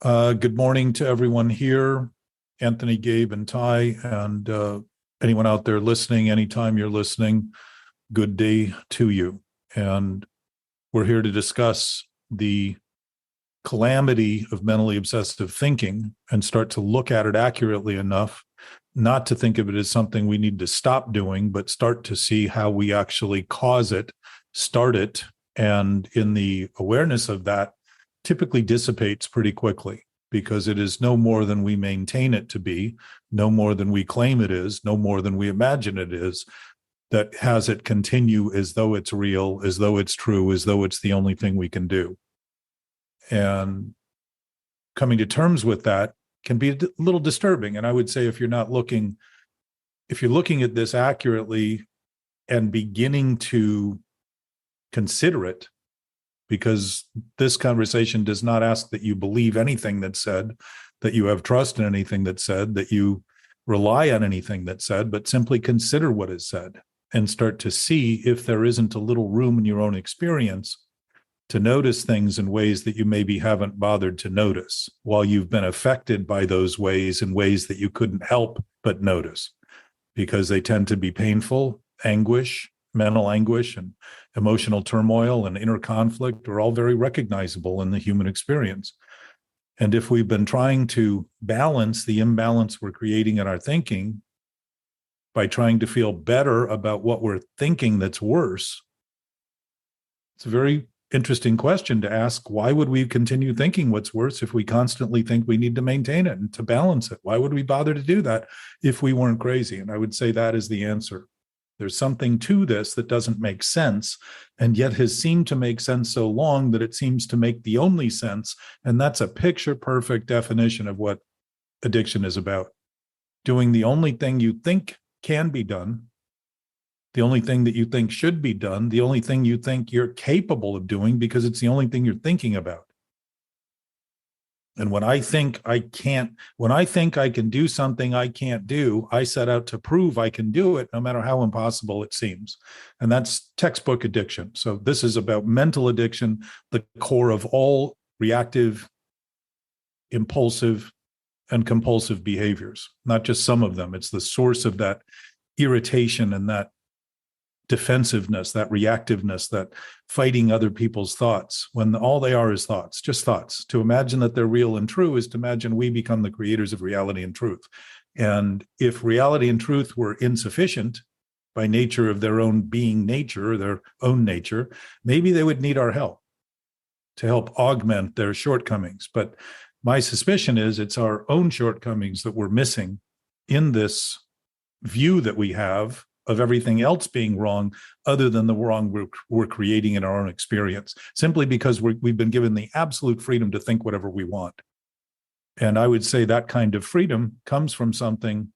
Good morning to everyone here, Anthony, Gabe, and Ty, and anyone out there listening, anytime you're listening, good day to you. And we're here to discuss the calamity of mentally obsessive thinking and start to look at it accurately enough not to think of it as something we need to stop doing, but start to see how we actually cause it, start it, and in the awareness of that, typically dissipates pretty quickly because it is no more than we maintain it to be, no more than we claim it is, no more than we imagine it is, that has it continue as though it's real, as though it's true, as though it's the only thing we can do. And coming to terms with that can be a little disturbing. And I would say if you're looking at this accurately and beginning to consider it, because this conversation does not ask that you believe anything that's said, that you have trust in anything that's said, that you rely on anything that's said, but simply consider what is said and start to see if there isn't a little room in your own experience to notice things in ways that you maybe haven't bothered to notice while you've been affected by those ways in ways that you couldn't help but notice, because they tend to be painful, anguish, mental anguish, and emotional turmoil and inner conflict are all very recognizable in the human experience. And if we've been trying to balance the imbalance we're creating in our thinking by trying to feel better about what we're thinking that's worse, it's a very interesting question to ask. Why would we continue thinking what's worse if we constantly think we need to maintain it and to balance it? Why would we bother to do that if we weren't crazy? And I would say that is the answer. There's something to this that doesn't make sense, and yet has seemed to make sense so long that it seems to make the only sense. And that's a picture-perfect definition of what addiction is about. Doing the only thing you think can be done, the only thing that you think should be done, the only thing you think you're capable of doing because it's the only thing you're thinking about. And when I think I can do something I can't do, I set out to prove I can do it, no matter how impossible it seems. And that's textbook addiction. So this is about mental addiction, the core of all reactive, impulsive, and compulsive behaviors, not just some of them. It's the source of that irritation and that defensiveness, that reactiveness, that fighting other people's thoughts when all they are is thoughts, just thoughts. To imagine that they're real and true is to imagine we become the creators of reality and truth. And if reality and truth were insufficient by nature of their own being nature, their own nature, maybe they would need our help to help augment their shortcomings. But my suspicion is it's our own shortcomings that we're missing in this view that we have of everything else being wrong other than the wrong we're creating in our own experience, simply because we've been given the absolute freedom to think whatever we want. And I would say that kind of freedom comes from something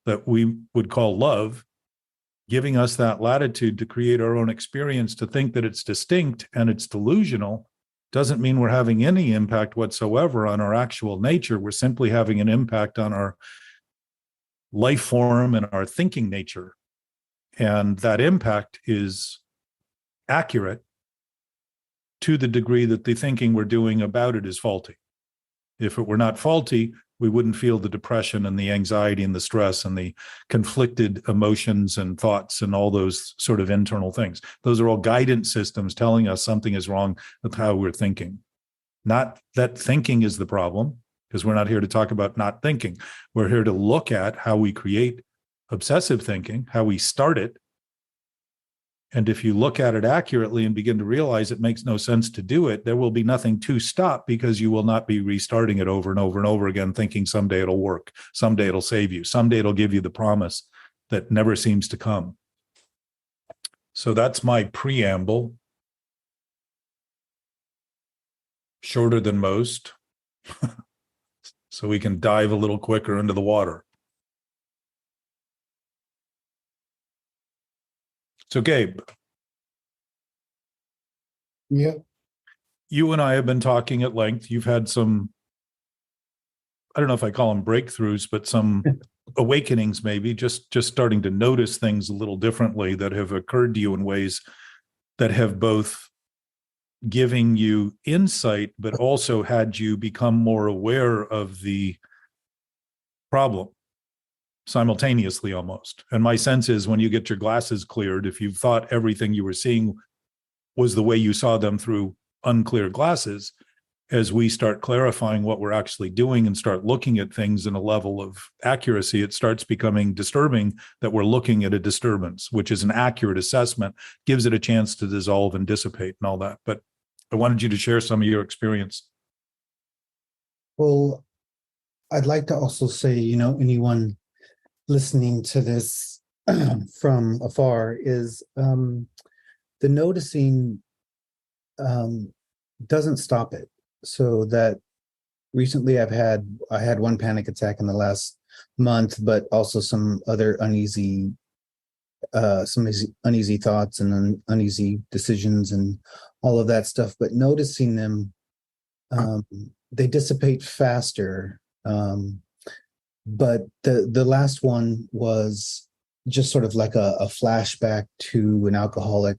that we would call love, giving us that latitude to create our own experience. To think that it's distinct and it's delusional doesn't mean we're having any impact whatsoever on our actual nature. We're simply having an impact on our life form and our thinking nature. And that impact is accurate to the degree that the thinking we're doing about it is faulty. If it were not faulty, we wouldn't feel the depression and the anxiety and the stress and the conflicted emotions and thoughts and all those sort of internal things. Those are all guidance systems telling us something is wrong with how we're thinking. Not that thinking is the problem, because we're not here to talk about not thinking. We're here to look at how we create obsessive thinking, how we start it. And if you look at it accurately and begin to realize it makes no sense to do it, there will be nothing to stop, because you will not be restarting it over and over and over again, thinking someday it'll work, someday it'll save you, someday it'll give you the promise that never seems to come. So that's my preamble. Shorter than most. So we can dive a little quicker into the water. So Gabe. Yeah. You and I have been talking at length. You've had some, I don't know if I call them breakthroughs, but some awakenings, maybe just starting to notice things a little differently that have occurred to you in ways that have both giving you insight, but also had you become more aware of the problem simultaneously almost. And my sense is when you get your glasses cleared, if you thought everything you were seeing was the way you saw them through unclear glasses, as we start clarifying what we're actually doing and start looking at things in a level of accuracy, it starts becoming disturbing that we're looking at a disturbance, which is an accurate assessment, gives it a chance to dissolve and dissipate and all that. But I wanted you to share some of your experience. Well, I'd like to also say, anyone listening to this from afar is the noticing doesn't stop it. So that recently I had one panic attack in the last month, but also some other uneasy thoughts and uneasy decisions and all of that stuff. But noticing them, they dissipate faster. But the last one was just sort of like a flashback to an alcoholic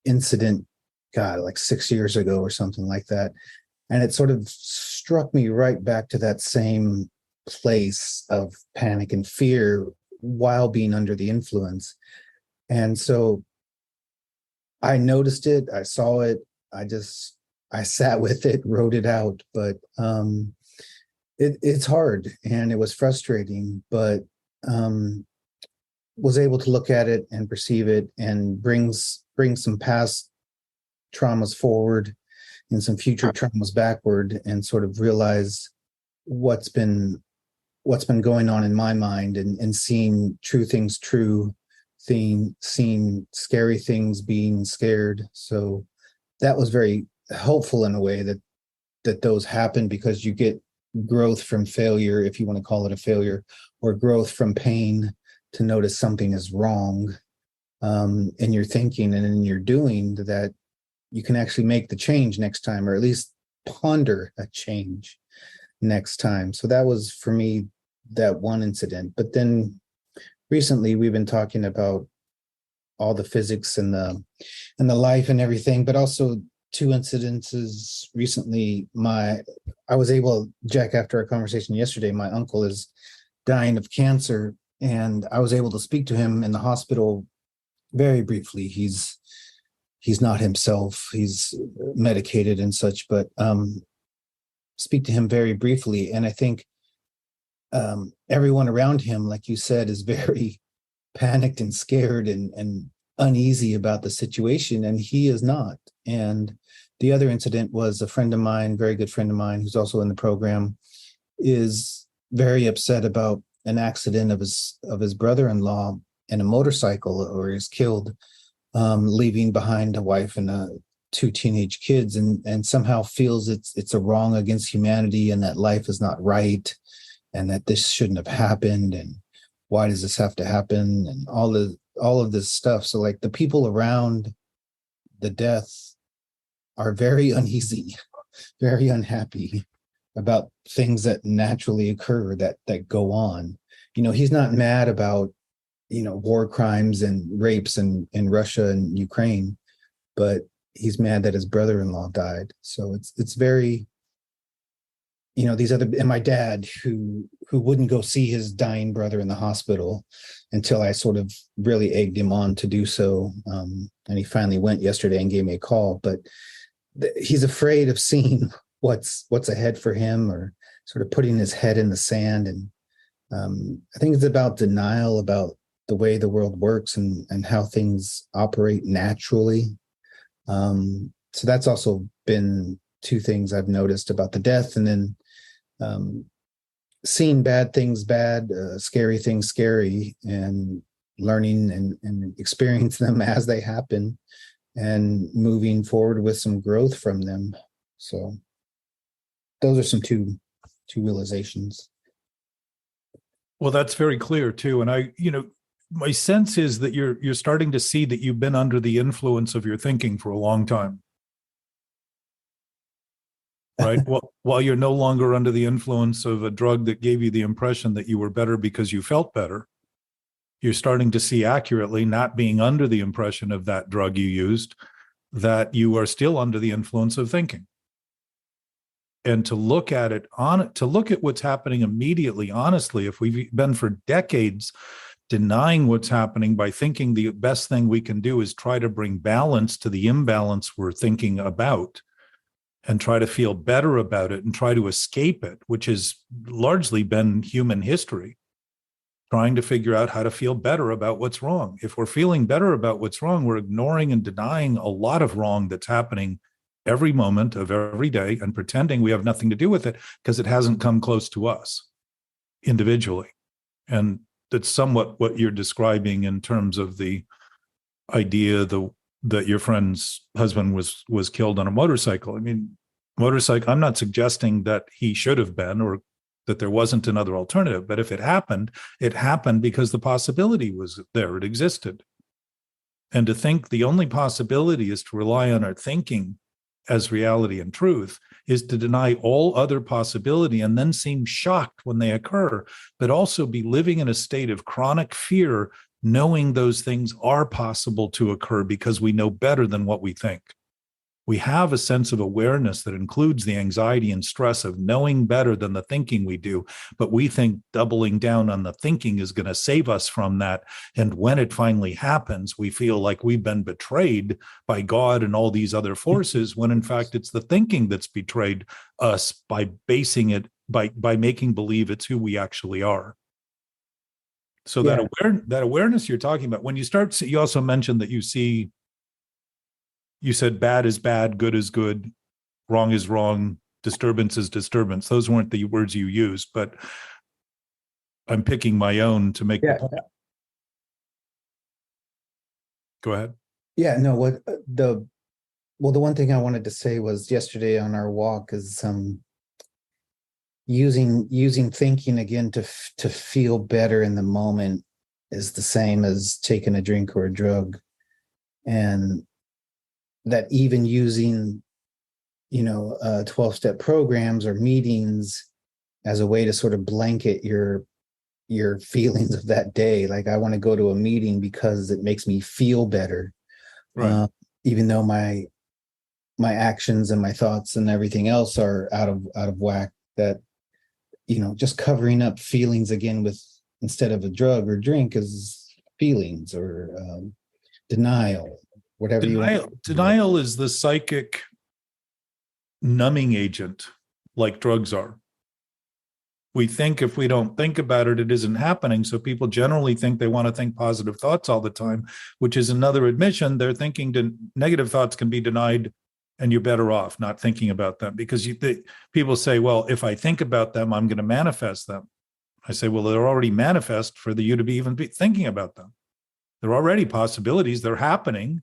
incident, God, like 6 years ago or something like that. And it sort of struck me right back to that same place of panic and fear while being under the influence. And so I noticed it, I saw it, I sat with it, wrote it out, but it's hard and it was frustrating, but was able to look at it and perceive it and bring some past traumas forward and some future traumas backward, and sort of realize what's been going on in my mind, and seeing true things true, seeing scary things being scared. So that was very helpful in a way that those happen, because you get growth from failure, if you want to call it a failure, or growth from pain, to notice something is wrong in your thinking and in your doing, that you can actually make the change next time, or at least ponder a change next time. So that was, for me, that one incident. But then recently we've been talking about all the physics and the life and everything, but also two incidences recently. I was able, Jack, after our conversation yesterday, my uncle is dying of cancer, and I was able to speak to him in the hospital very briefly. He's not himself, he's medicated and such, but speak to him very briefly. And I think everyone around him, like you said, is very panicked and scared and uneasy about the situation, and he is not. And the other incident was a friend of mine, very good friend of mine, who's also in the program, is very upset about an accident of his brother-in-law in a motorcycle, or is killed, leaving behind a wife and two teenage kids, and somehow feels it's a wrong against humanity, and that life is not right, and that this shouldn't have happened, and why does this have to happen, and all of this stuff. So like the people around the death are very uneasy, very unhappy about things that naturally occur, that go on. He's not mad about war crimes and rapes in Russia and Ukraine, but he's mad that his brother-in-law died. So it's very, these other, and my dad who wouldn't go see his dying brother in the hospital until I sort of really egged him on to do so. And he finally went yesterday and gave me a call, but he's afraid of seeing what's ahead for him, or sort of putting his head in the sand. And I think it's about denial about the way the world works and how things operate naturally. So that's also been two things I've noticed about the death. And then seeing bad things bad, scary things scary, and learning and experiencing them as they happen, and moving forward with some growth from them. So those are some two realizations. Well, that's very clear too. And my sense is that you're starting to see that you've been under the influence of your thinking for a long time. Right? Well, while you're no longer under the influence of a drug that gave you the impression that you were better because you felt better, you're starting to see accurately, not being under the impression of that drug you used, that you are still under the influence of thinking. And to look at what's happening immediately, honestly, if we've been for decades denying what's happening by thinking the best thing we can do is try to bring balance to the imbalance we're thinking about and try to feel better about it and try to escape it, which has largely been human history, trying to figure out how to feel better about what's wrong. If we're feeling better about what's wrong, we're ignoring and denying a lot of wrong that's happening every moment of every day and pretending we have nothing to do with it because it hasn't come close to us individually. And that's somewhat what you're describing in terms of the idea that your friend's husband was killed on a motorcycle. I mean, motorcycle, I'm not suggesting that he should have been or that there wasn't another alternative, but if it happened because the possibility was there, it existed. And to think the only possibility is to rely on our thinking as reality and truth is to deny all other possibility and then seem shocked when they occur, but also be living in a state of chronic fear, knowing those things are possible to occur because we know better than what we think. We have a sense of awareness that includes the anxiety and stress of knowing better than the thinking we do, but we think doubling down on the thinking is going to save us from that. And when it finally happens, we feel like we've been betrayed by God and all these other forces, when in fact it's the thinking that's betrayed us by basing it, by making believe it's who we actually are. So that awareness you're talking about, when you start, you also mentioned that you said bad is bad, good is good, wrong is wrong, disturbance is disturbance. Those weren't the words you used, but I'm picking my own to make the point. Go ahead. Yeah, no, the one thing I wanted to say was yesterday on our walk is using thinking again to feel better in the moment is the same as taking a drink or a drug. And that even using, 12-step programs or meetings as a way to sort of blanket your feelings of that day. Like, I want to go to a meeting because it makes me feel better. Right. Even though my actions and my thoughts and everything else are out of whack, that, just covering up feelings again with, instead of a drug or drink, is feelings or denial. Whatever denial is the psychic numbing agent, like drugs are. We think if we don't think about it, it isn't happening. So people generally think they want to think positive thoughts all the time, which is another admission. They're thinking negative thoughts can be denied, and you're better off not thinking about them, because people say, well, if I think about them, I'm going to manifest them. I say, well, they're already manifest for you to be thinking about them. They're already possibilities. They're happening.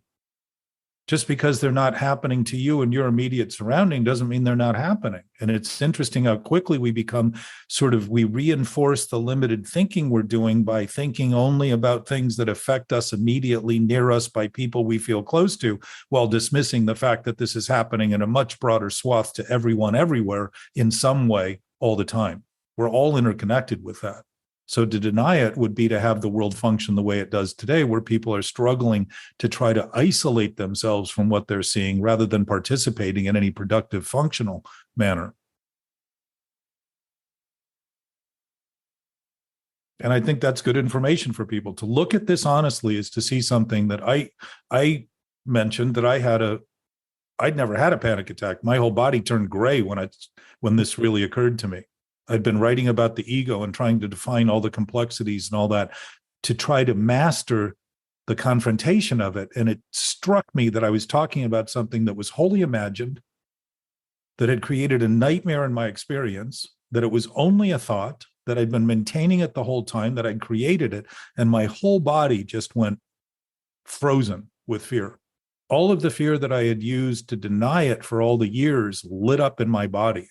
Just because they're not happening to you and your immediate surrounding doesn't mean they're not happening. And it's interesting how quickly we become we reinforce the limited thinking we're doing by thinking only about things that affect us immediately near us by people we feel close to, while dismissing the fact that this is happening in a much broader swath to everyone, everywhere, in some way, all the time. We're all interconnected with that. So to deny it would be to have the world function the way it does today, where people are struggling to try to isolate themselves from what they're seeing rather than participating in any productive, functional manner. And I think that's good information for people. To look at this honestly is to see something that I mentioned, that I'd never had a panic attack. My whole body turned gray when this really occurred to me. I'd been writing about the ego and trying to define all the complexities and all that to try to master the confrontation of it. And it struck me that I was talking about something that was wholly imagined, that had created a nightmare in my experience, that it was only a thought, that I'd been maintaining it the whole time, that I'd created it. And my whole body just went frozen with fear. All of the fear that I had used to deny it for all the years lit up in my body.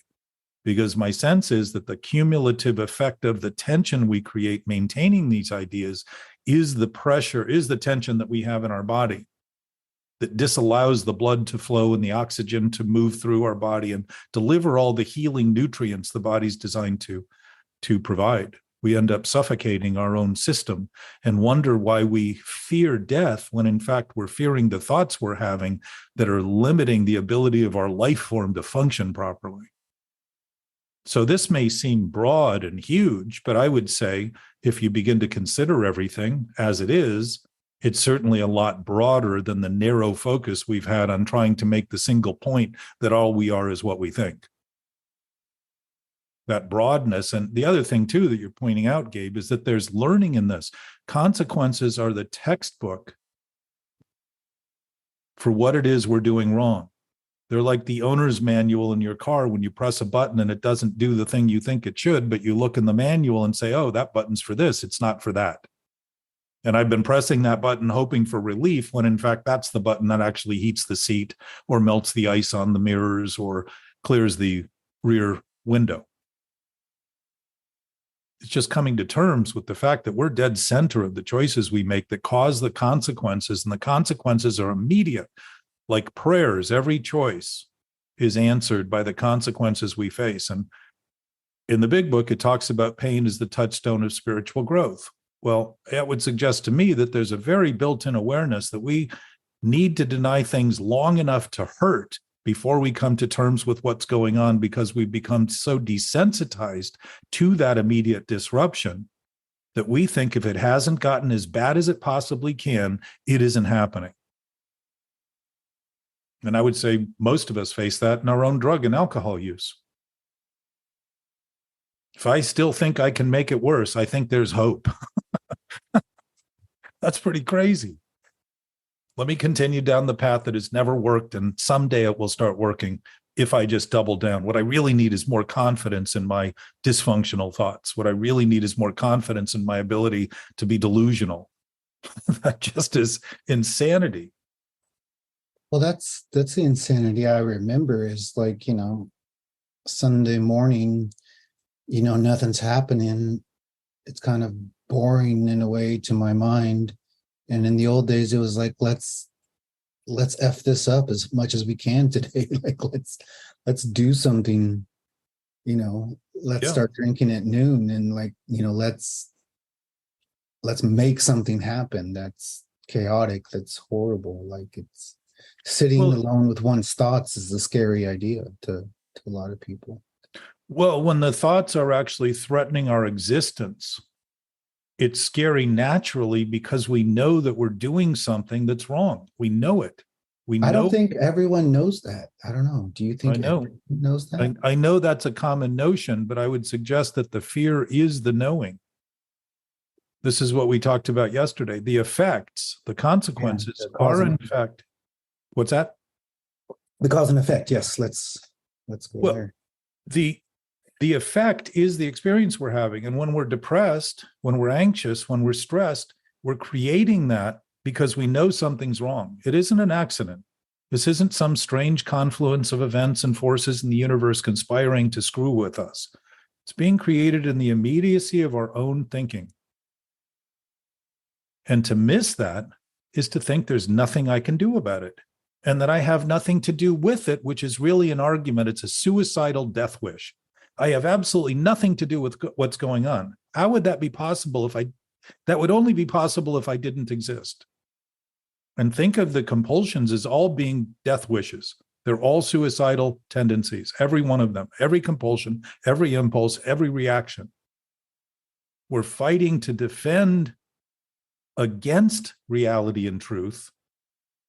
Because my sense is that the cumulative effect of the tension we create maintaining these ideas is the pressure, is the tension that we have in our body that disallows the blood to flow and the oxygen to move through our body and deliver all the healing nutrients the body's designed to provide. We end up suffocating our own system and wonder why we fear death when in fact we're fearing the thoughts we're having that are limiting the ability of our life form to function properly. So this may seem broad and huge, but I would say if you begin to consider everything as it is, it's certainly a lot broader than the narrow focus we've had on trying to make the single point that all we are is what we think. That broadness. And the other thing, too, that you're pointing out, Gabe, is that there's learning in this. Consequences are the textbook for what it is we're doing wrong. They're like the owner's manual in your car when you press a button and it doesn't do the thing you think it should, but you look in the manual and say, oh, that button's for this. It's not for that. And I've been pressing that button hoping for relief when in fact that's the button that actually heats the seat or melts the ice on the mirrors or clears the rear window. It's just coming to terms with the fact that we're dead center of the choices we make that cause the consequences, and the consequences are immediate. Like prayers, every choice is answered by the consequences we face. And in the big book, it talks about pain as the touchstone of spiritual growth. Well, that would suggest to me that there's a very built-in awareness that we need to deny things long enough to hurt before we come to terms with what's going on, because we've become so desensitized to that immediate disruption that we think if it hasn't gotten as bad as it possibly can, it isn't happening. And I would say most of us face that in our own drug and alcohol use. If I still think I can make it worse, I think there's hope. That's pretty crazy. Let me continue down the path that has never worked, and someday it will start working if I just double down. What I really need is more confidence in my dysfunctional thoughts. What I really need is more confidence in my ability to be delusional. That just is insanity. Well, that's the insanity I remember is like, Sunday morning, nothing's happening. It's kind of boring in a way to my mind. And in the old days, it was like, let's F this up as much as we can today. Like, let's do something, let's start drinking at noon and let's make something happen. That's chaotic. That's horrible. Like it's sitting alone with one's thoughts is a scary idea to a lot of people. Well, when the thoughts are actually threatening our existence, it's scary naturally because we know that we're doing something that's wrong. We know it. I don't think everyone knows that. I don't know. Do you think everyone knows that? I know that's a common notion, but I would suggest that the fear is the knowing. This is what we talked about yesterday. The effects, the consequences are in fact. What's that? The cause and effect. Yes, let's go there. The effect is the experience we're having. And when we're depressed, when we're anxious, when we're stressed, we're creating that because we know something's wrong. It isn't an accident. This isn't some strange confluence of events and forces in the universe conspiring to screw with us. It's being created in the immediacy of our own thinking. And to miss that is to think there's nothing I can do about it and that I have nothing to do with it, which is really an argument. It's a suicidal death wish. I have absolutely nothing to do with what's going on. How would that be possible that would only be possible if I didn't exist? And think of the compulsions as all being death wishes. They're all suicidal tendencies, every one of them, every compulsion, every impulse, every reaction. We're fighting to defend against reality and truth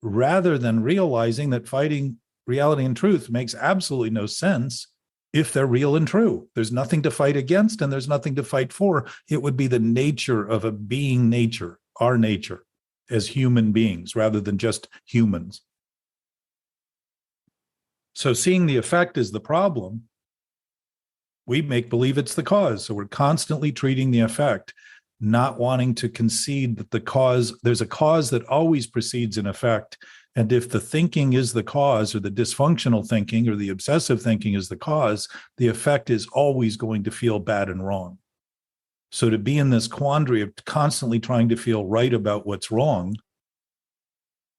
rather than realizing that fighting reality and truth makes absolutely no sense if they're real and true. There's nothing to fight against and there's nothing to fight for. It would be the nature of a being nature, our nature as human beings rather than just humans. So seeing the effect is the problem, we make believe it's the cause. So we're constantly treating the effect, not wanting to concede that there's a cause that always precedes an effect. And if the thinking is the cause, or the dysfunctional thinking or the obsessive thinking is the cause, the effect is always going to feel bad and wrong. So to be in this quandary of constantly trying to feel right about what's wrong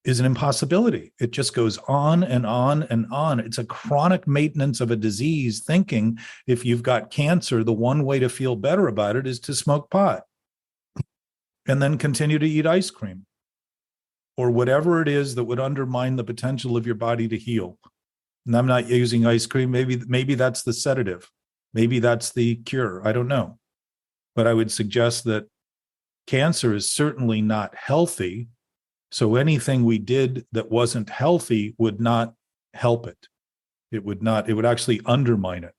is an impossibility. It just goes on and on and on. It's a chronic maintenance of a disease, thinking if you've got cancer, the one way to feel better about it is to smoke pot and then continue to eat ice cream or whatever it is that would undermine the potential of your body to heal. And I'm not using ice cream. Maybe that's the sedative. Maybe that's the cure. I don't know. But I would suggest that cancer is certainly not healthy. So anything we did that wasn't healthy would not help it. It would actually undermine it.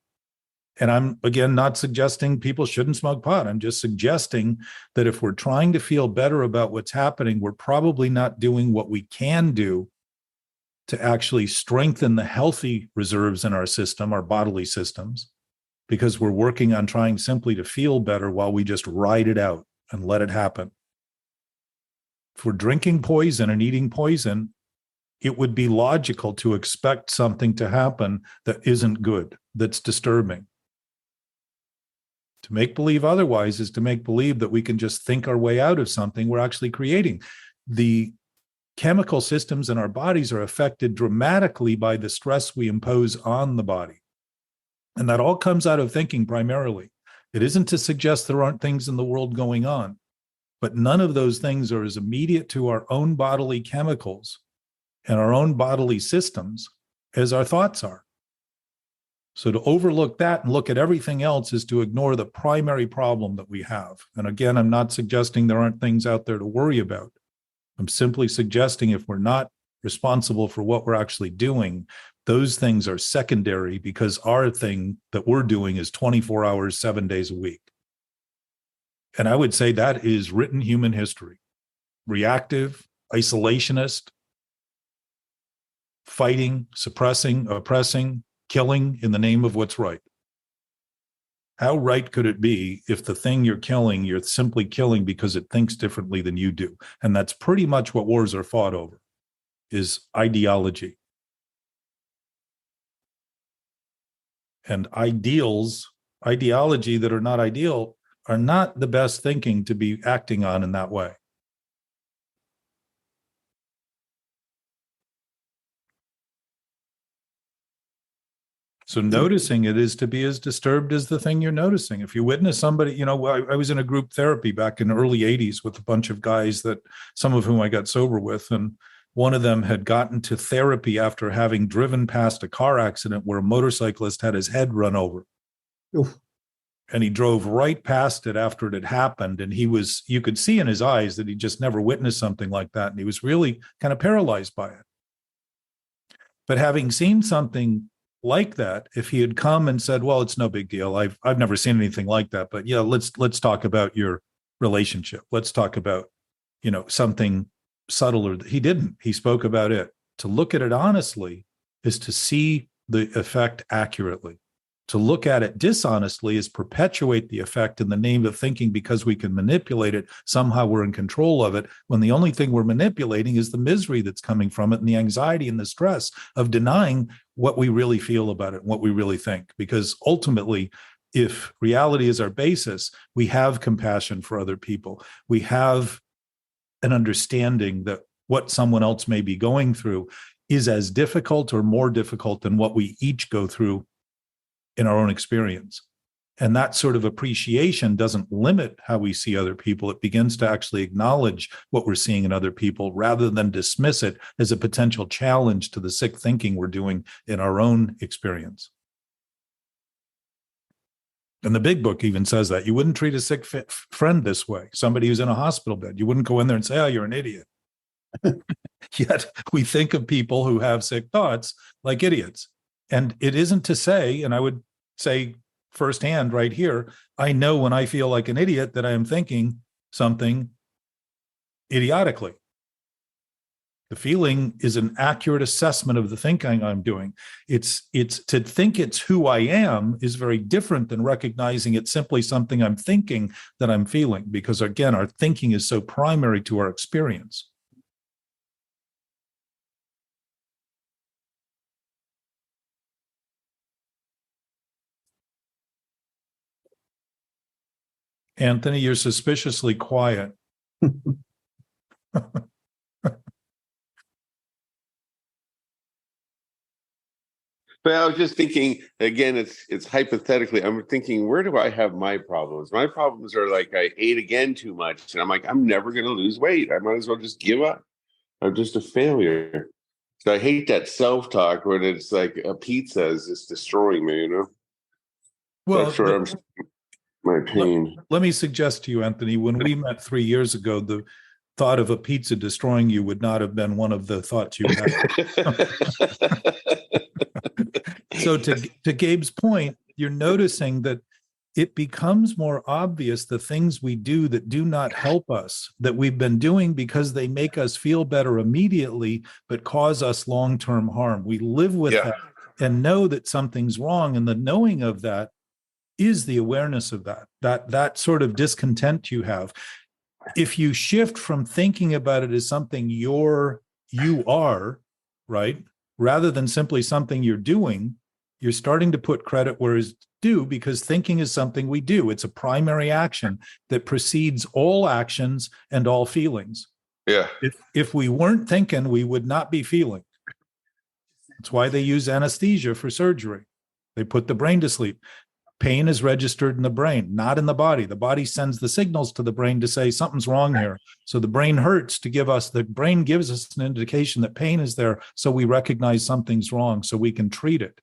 And I'm, again, not suggesting people shouldn't smoke pot. I'm just suggesting that if we're trying to feel better about what's happening, we're probably not doing what we can do to actually strengthen the healthy reserves in our system, our bodily systems, because we're working on trying simply to feel better while we just ride it out and let it happen. If we're drinking poison and eating poison, it would be logical to expect something to happen that isn't good, that's disturbing. To make believe otherwise is to make believe that we can just think our way out of something we're actually creating. The chemical systems in our bodies are affected dramatically by the stress we impose on the body. And that all comes out of thinking primarily. It isn't to suggest there aren't things in the world going on, but none of those things are as immediate to our own bodily chemicals and our own bodily systems as our thoughts are. So to overlook that and look at everything else is to ignore the primary problem that we have. And again, I'm not suggesting there aren't things out there to worry about. I'm simply suggesting if we're not responsible for what we're actually doing, those things are secondary because our thing that we're doing is 24 hours, 7 days a week. And I would say that is written human history. Reactive, isolationist, fighting, suppressing, oppressing, killing in the name of what's right. How right could it be if the thing you're killing, you're simply killing because it thinks differently than you do? And that's pretty much what wars are fought over, is ideology. And ideology that are not ideal, are not the best thinking to be acting on in that way. So noticing it is to be as disturbed as the thing you're noticing. If you witness somebody, I was in a group therapy back in the early 80s with a bunch of guys that some of whom I got sober with. And one of them had gotten to therapy after having driven past a car accident where a motorcyclist had his head run over. Oof. And he drove right past it after it had happened. And you could see in his eyes that he just never witnessed something like that. And he was really kind of paralyzed by it. But having seen something like that, if he had come and said, well, it's no big deal. I've never seen anything like that, but yeah, let's talk about your relationship. Let's talk about, something subtler. He didn't. He spoke about it. To look at it honestly is to see the effect accurately. To look at it dishonestly is perpetuate the effect in the name of thinking because we can manipulate it. Somehow we're in control of it, when the only thing we're manipulating is the misery that's coming from it and the anxiety and the stress of denying what we really feel about it, what we really think. Because ultimately, if reality is our basis, we have compassion for other people. We have an understanding that what someone else may be going through is as difficult or more difficult than what we each go through in our own experience. And that sort of appreciation doesn't limit how we see other people. It begins to actually acknowledge what we're seeing in other people rather than dismiss it as a potential challenge to the sick thinking we're doing in our own experience. And the big book even says that you wouldn't treat a sick friend this way. Somebody who's in a hospital bed, you wouldn't go in there and say, oh, you're an idiot. Yet we think of people who have sick thoughts like idiots. And it isn't to say, and I would say firsthand right here, I know when I feel like an idiot that I am thinking something idiotically. The feeling is an accurate assessment of the thinking I'm doing. It's to think it's who I am is very different than recognizing it's simply something I'm thinking that I'm feeling, because again, our thinking is so primary to our experience. Anthony, you're suspiciously quiet. But I was just thinking again. It's hypothetically. I'm thinking, where do I have my problems? My problems are like I ate again too much, and I'm like, I'm never going to lose weight. I might as well just give up. I'm just a failure. So I hate that self-talk when it's like a pizza is just destroying me. Well, That's where I'm my pain. let me suggest to you, Anthony, when we met 3 years ago, the thought of a pizza destroying you would not have been one of the thoughts you had. So to Gabe's point, you're noticing that it becomes more obvious the things we do that do not help us, that we've been doing because they make us feel better immediately, but cause us long-term harm. We live with that and know that something's wrong. And the knowing of that is the awareness of that sort of discontent you have. If you shift from thinking about it as something you are, right, rather than simply something you're doing, you're starting to put credit where it's due, because thinking is something we do. It's a primary action that precedes all actions and all feelings. Yeah. If we weren't thinking, we would not be feeling. That's why they use anesthesia for surgery. They put the brain to sleep. Pain is registered in the brain, not in the body. The body sends the signals to the brain to say something's wrong here. So the brain hurts to give us, the brain gives us an indication that pain is there. So we recognize something's wrong so we can treat it.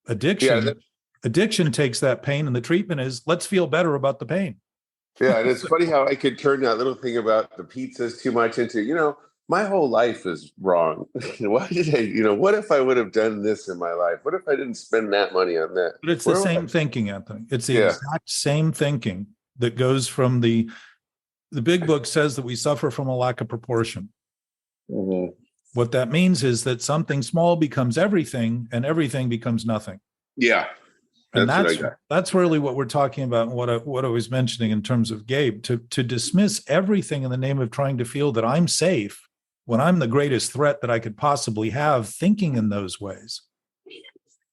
Addiction takes that pain, and the treatment is, let's feel better about the pain. Yeah, and it's funny how I could turn that little thing about the pizzas too much into, my whole life is wrong. Why did I, what if I would have done this in my life? What if I didn't spend that money on that? But it's the same thinking, Anthony. It's the exact same thinking that goes from the big book says that we suffer from a lack of proportion. Mm-hmm. What that means is that something small becomes everything and everything becomes nothing. Yeah. And that's really what we're talking about, and what I was mentioning in terms of Gabe, to dismiss everything in the name of trying to feel that I'm safe when I'm the greatest threat that I could possibly have. Thinking in those ways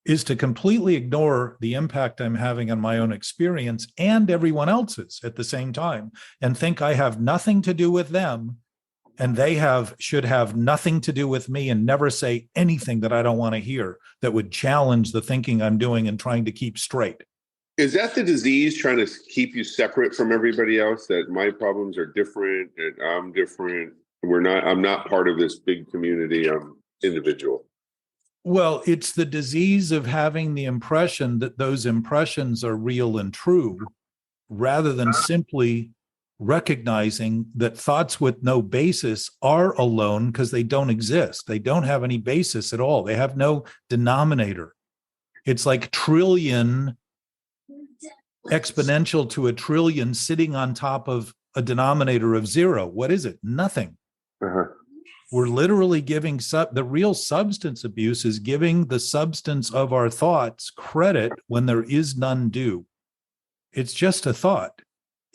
is to completely ignore the impact I'm having on my own experience and everyone else's at the same time, and think I have nothing to do with them, and they should have nothing to do with me, and never say anything that I don't want to hear that would challenge the thinking I'm doing and trying to keep straight. Is that the disease, trying to keep you separate from everybody else, that my problems are different and I'm different? I'm not part of this big community. I'm individual. Well, it's the disease of having the impression that those impressions are real and true, rather than simply recognizing that thoughts with no basis are alone because they don't exist. They don't have any basis at all. They have no denominator. It's like trillion exponential to a trillion sitting on top of a denominator of zero. What is it? Nothing. Uh-huh. We're literally giving the real substance abuse is giving the substance of our thoughts credit when there is none due. It's just a thought.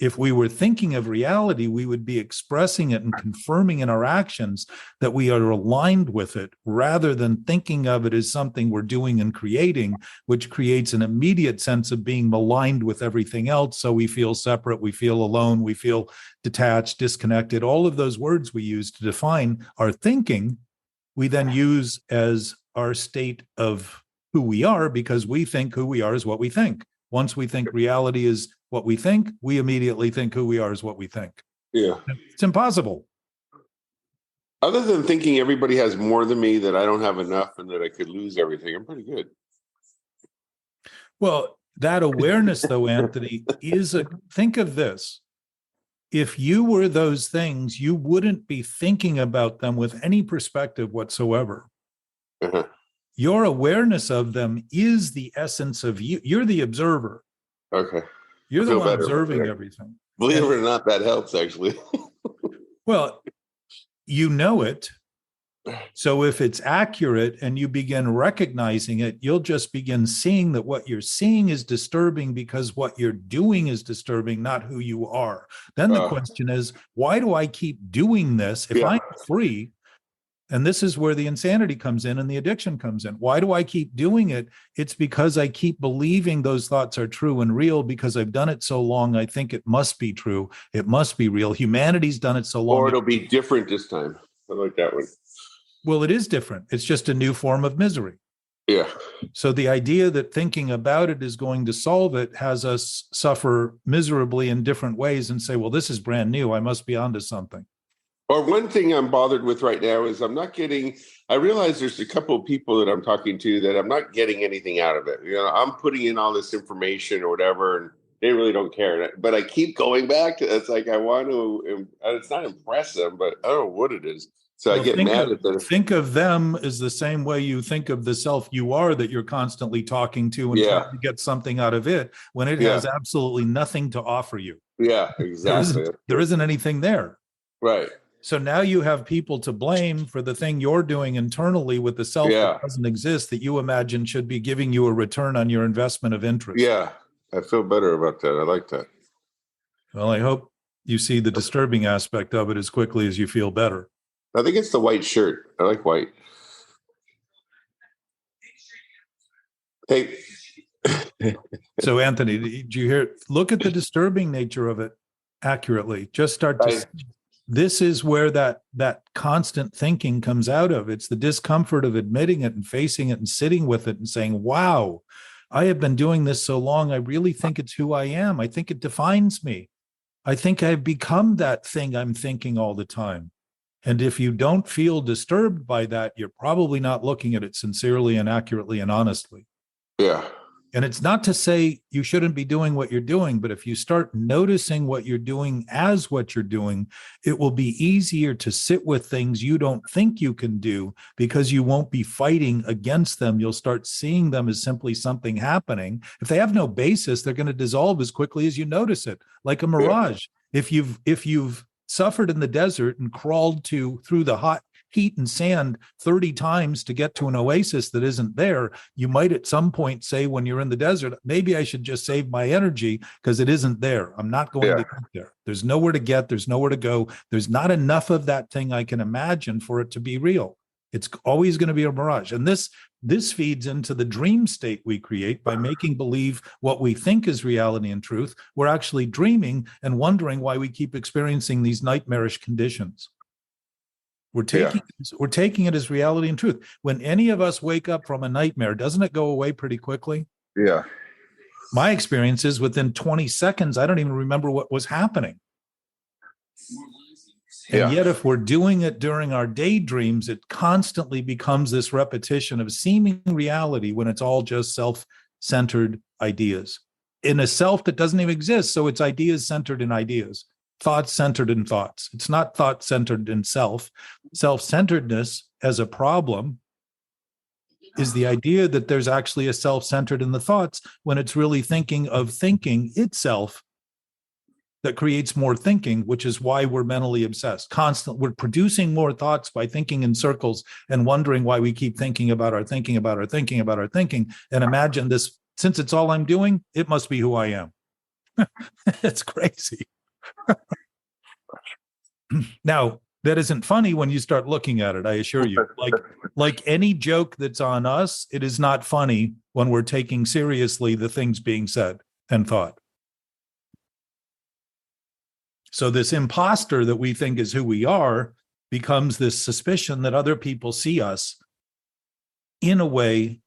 If we were thinking of reality, we would be expressing it and confirming in our actions that we are aligned with it, rather than thinking of it as something we're doing and creating, which creates an immediate sense of being maligned with everything else. So we feel separate, we feel alone, we feel detached, disconnected. All of those words we use to define our thinking, we then use as our state of who we are, because we think who we are is what we think. Once we think reality is what we think, we immediately think who we are is what we think. Yeah. It's impossible. Other than thinking everybody has more than me, that I don't have enough, and that I could lose everything, I'm pretty good. Well, that awareness, though, Anthony, think of this. If you were those things, you wouldn't be thinking about them with any perspective whatsoever. Uh-huh. Your awareness of them is the essence of you. You're the observer. Okay. You're the one observing everything. Believe it or not, that helps, actually. Well, you know it. So if it's accurate and you begin recognizing it, you'll just begin seeing that what you're seeing is disturbing because what you're doing is disturbing, not who you are. Then the question is, why do I keep doing this if I'm free? And this is where the insanity comes in and the addiction comes in. Why do I keep doing it? It's because I keep believing those thoughts are true and real because I've done it so long. I think it must be true. It must be real. Humanity's done it so long. Or it'll be different this time. I like that one. Well, it is different. It's just a new form of misery. Yeah. So the idea that thinking about it is going to solve it has us suffer miserably in different ways and say, well, this is brand new. I must be onto something. Or one thing I'm bothered with right now is I realize there's a couple of people that I'm talking to that I'm not getting anything out of it. I'm putting in all this information or whatever, and they really don't care. But I keep going back to it's like I want to, it's not impress them, but I don't know what it is. So I get mad at them. Think of them as the same way you think of the self you are that you're constantly talking to and trying to get something out of it when it has absolutely nothing to offer you. Yeah, exactly. There isn't anything there. Right. So now you have people to blame for the thing you're doing internally with the self that doesn't exist that you imagine should be giving you a return on your investment of interest. Yeah, I feel better about that. I like that. Well, I hope you see the disturbing aspect of it as quickly as you feel better. I think it's the white shirt. I like white. Hey. So, Anthony, did you hear? Look at the disturbing nature of it accurately. Just start to. This is where that constant thinking comes out of. It's the discomfort of admitting it and facing it and sitting with it and saying, wow, I have been doing this so long. I really think it's who I am. I think it defines me. I think I've become that thing I'm thinking all the time. And if you don't feel disturbed by that, you're probably not looking at it sincerely and accurately and honestly. Yeah. And it's not to say you shouldn't be doing what you're doing, but if you start noticing what you're doing as what you're doing, it will be easier to sit with things you don't think you can do because you won't be fighting against them. You'll start seeing them as simply something happening. If they have no basis, they're going to dissolve as quickly as you notice it, like a mirage. If you've suffered in the desert and crawled through the hot heat and sand 30 times to get to an oasis that isn't there, you might at some point say when you're in the desert, maybe I should just save my energy because it isn't there. I'm not going to get there. There's nowhere to get. There's nowhere to go. There's not enough of that thing I can imagine for it to be real. It's always going to be a mirage. And this feeds into the dream state we create by making believe what we think is reality and truth. We're actually dreaming and wondering why we keep experiencing these nightmarish conditions. We're taking it as reality and truth. When any of us wake up from a nightmare, doesn't it go away pretty quickly? Yeah. My experience is within 20 seconds, I don't even remember what was happening. And yet, if we're doing it during our daydreams, it constantly becomes this repetition of seeming reality when it's all just self-centered ideas in a self that doesn't even exist. So it's ideas centered in ideas. Thoughts centered in thoughts. It's not thought centered in self. Self-centeredness as a problem is the idea that there's actually a self centered in the thoughts when it's really thinking of thinking itself that creates more thinking, which is why we're mentally obsessed. We're producing more thoughts by thinking in circles and wondering why we keep thinking about our thinking about our thinking about our thinking. And imagine this, since it's all I'm doing, it must be who I am. It's crazy. Now, that isn't funny when you start looking at it, I assure you. Like any joke that's on us, it is not funny when we're taking seriously the things being said and thought. So this imposter that we think is who we are becomes this suspicion that other people see us in a way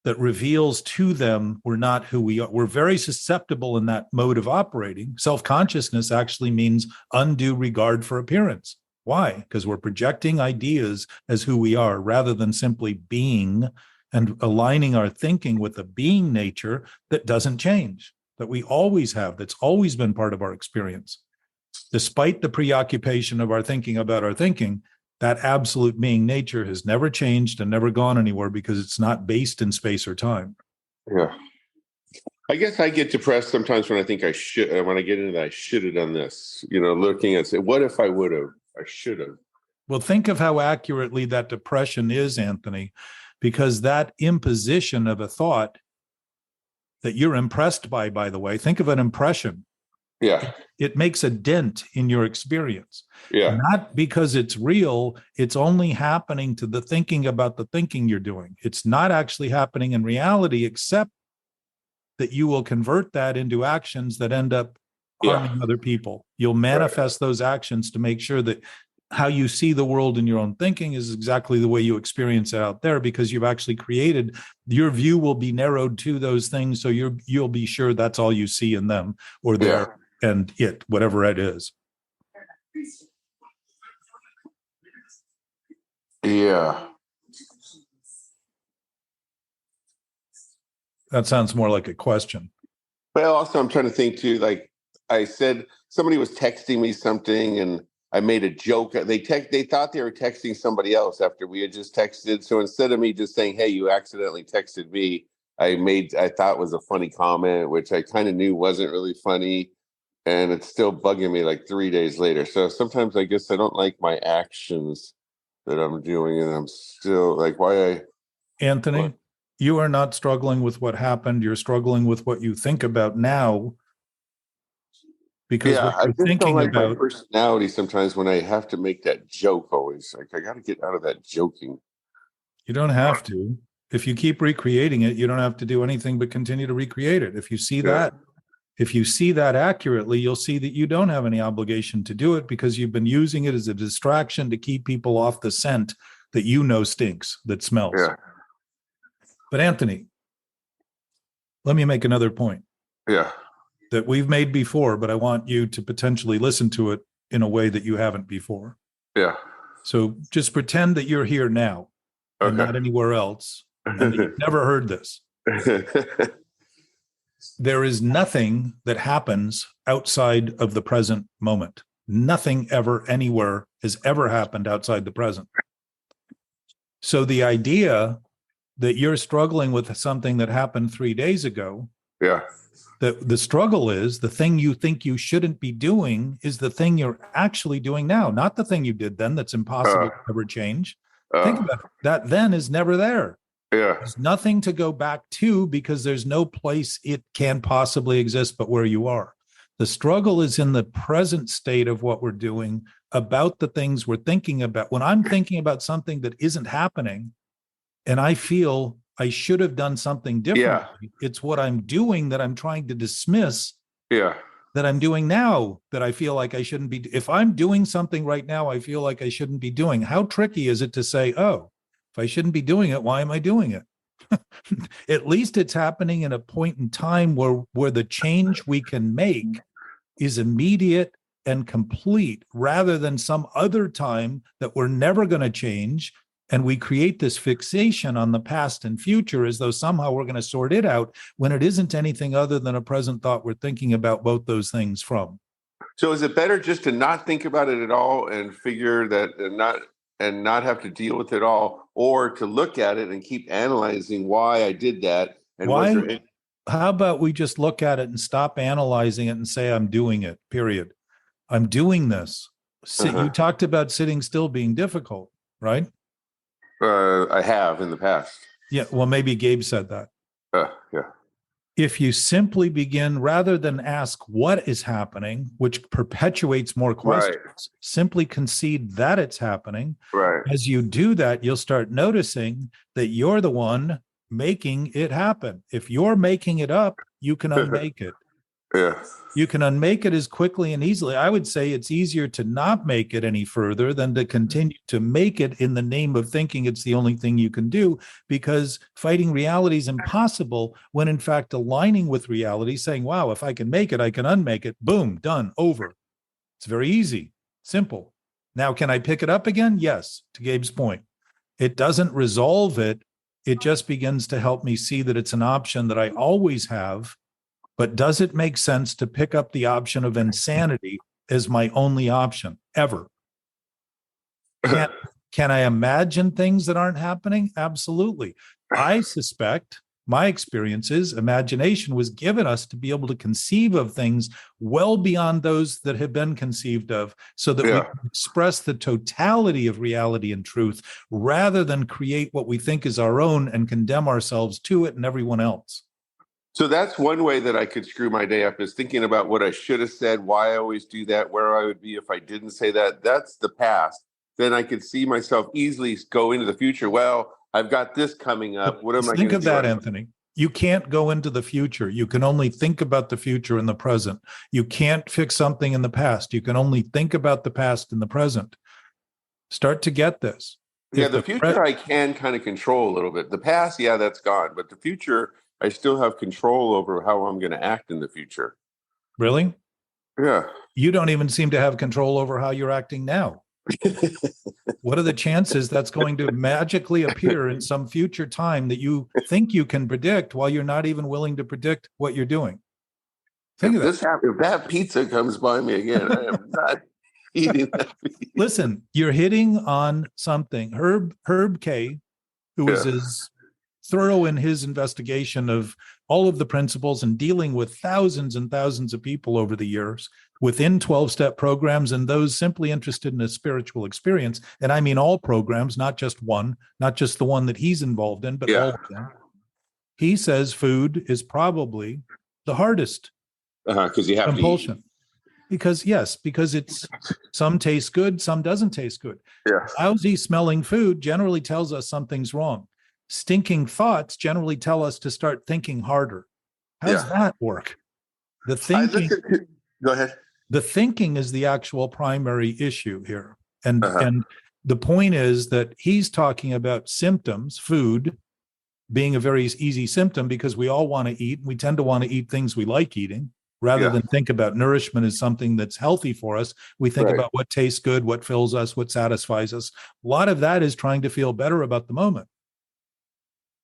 that reveals to them we're not who we are. We're very susceptible in that mode of operating. Self-consciousness actually means undue regard for appearance. Why? Because we're projecting ideas as who we are rather than simply being and aligning our thinking with a being nature that doesn't change, that we always have, that's always been part of our experience. Despite the preoccupation of our thinking about our thinking, that absolute being nature has never changed and never gone anywhere because it's not based in space or time. Yeah. I guess I get depressed sometimes when I think when I get into that, I should have done this, looking at say, what if I would have, I should have. Well, think of how accurately that depression is, Anthony, because that imposition of a thought that you're impressed by the way, think of an impression. Yeah. It makes a dent in your experience. Yeah. Not because it's real, it's only happening to the thinking about the thinking you're doing. It's not actually happening in reality, except that you will convert that into actions that end up harming other people. You'll manifest those actions to make sure that how you see the world in your own thinking is exactly the way you experience it out there, because you've actually created, your view will be narrowed to those things. So you'll be sure that's all you see in them or there and it, whatever it is. Yeah. That sounds more like a question. Well, also I'm trying to think too, like I said, somebody was texting me something and I made a joke. They thought they were texting somebody else after we had just texted. So instead of me just saying, "Hey, you accidentally texted me," I thought was a funny comment, which I kind of knew wasn't really funny. And it's still bugging me like 3 days later. So sometimes I guess I don't like my actions that I'm doing. And I'm still like, Anthony, you are not struggling with what happened. You're struggling with what you think about now. Because what I you're just thinking don't like about, my personality sometimes when I have to make that joke always. Like I got to get out of that joking. you don't have to. If you keep recreating it, you don't have to do anything but continue to recreate it. If you see that accurately, you'll see that you don't have any obligation to do it because you've been using it as a distraction to keep people off the scent that you know stinks, that smells. Yeah. But Anthony, let me make another point. Yeah. That we've made before, but I want you to potentially listen to it in a way that you haven't before. Yeah. So just pretend that you're here now and not anywhere else, and that you've never heard this. There is nothing that happens outside of the present moment. Nothing ever anywhere has ever happened outside the present. So the idea that you're struggling with something that happened 3 days ago, the struggle is the thing you think you shouldn't be doing is the thing you're actually doing now, not the thing you did then that's impossible to ever change. Think about it. That then is never there. There's nothing to go back to because there's no place it can possibly exist but where you are. The struggle is in the present state of what we're doing about the things we're thinking about. When I'm thinking about something that isn't happening and I feel I should have done something differently, it's what I'm doing that I'm trying to dismiss that I'm doing now that I feel like I shouldn't be. If I'm doing something right now I feel like I shouldn't be doing, how tricky is it to say, oh, if I shouldn't be doing it, why am I doing it? At least it's happening in a point in time where the change we can make is immediate and complete, rather than some other time that we're never going to change. And we create this fixation on the past and future as though somehow we're going to sort it out when it isn't anything other than a present thought we're thinking about both those things from. So is it better just to not think about it at all and figure that and not have to deal with it all, or to look at it and keep analyzing why I did that? And why? How about we just look at it and stop analyzing it and say, I'm doing it, period. I'm doing this. You talked about sitting still being difficult, right? I have in the past. Yeah, well, maybe Gabe said that. Yeah. If you simply begin, rather than ask what is happening, which perpetuates more questions, simply concede that it's happening. As you do that, you'll start noticing that you're the one making it happen. If you're making it up, you can unmake it. You can unmake it as quickly and easily. I would say it's easier to not make it any further than to continue to make it in the name of thinking it's the only thing you can do, because fighting reality is impossible when in fact aligning with reality, saying, wow, if I can make it, I can unmake it. Boom, done, over. It's very easy, simple. Now, can I pick it up again? Yes, to Gabe's point. It doesn't resolve it. It just begins to help me see that it's an option that I always have. But does it make sense to pick up the option of insanity as my only option ever? Can I imagine things that aren't happening? Absolutely. I suspect my experience is imagination was given us to be able to conceive of things well beyond those that have been conceived of, so that we can express the totality of reality and truth rather than create what we think is our own and condemn ourselves to it and everyone else. So that's one way that I could screw my day up, is thinking about what I should have said, why I always do that, where I would be if I didn't say that. That's the past. Then I could see myself easily go into the future. Well, I've got this coming up. What am I going to do? Think of that, Anthony. You can't go into the future. You can only think about the future in the present. You can't fix something in the past. You can only think about the past in the present. Start to get this. Yeah, the future I can kind of control a little bit. The past, yeah, that's gone. But the future, I still have control over how I'm going to act in the future. Really? Yeah. You don't even seem to have control over how you're acting now. What are the chances that's going to magically appear in some future time that you think you can predict while you're not even willing to predict what you're doing? Think of that. If that pizza comes by me again, I am not eating that pizza. Listen, you're hitting on something. Herb K, who was as thorough in his investigation of all of the principles and dealing with thousands and thousands of people over the years within 12-step programs and those simply interested in a spiritual experience. And I mean all programs, not just one, not just the one that he's involved in, but all of them. He says food is probably the hardest because you have compulsion. To eat. Because it's some taste good, some doesn't taste good. Yeah. Lousy smelling food generally tells us something's wrong. Stinking thoughts generally tell us to start thinking harder. How does that work? The thinking. Go ahead. The thinking is the actual primary issue here. And the point is that he's talking about symptoms, food being a very easy symptom because we all want to eat. We tend to want to eat things we like eating rather than think about nourishment as something that's healthy for us. We think about what tastes good, what fills us, what satisfies us. A lot of that is trying to feel better about the moment.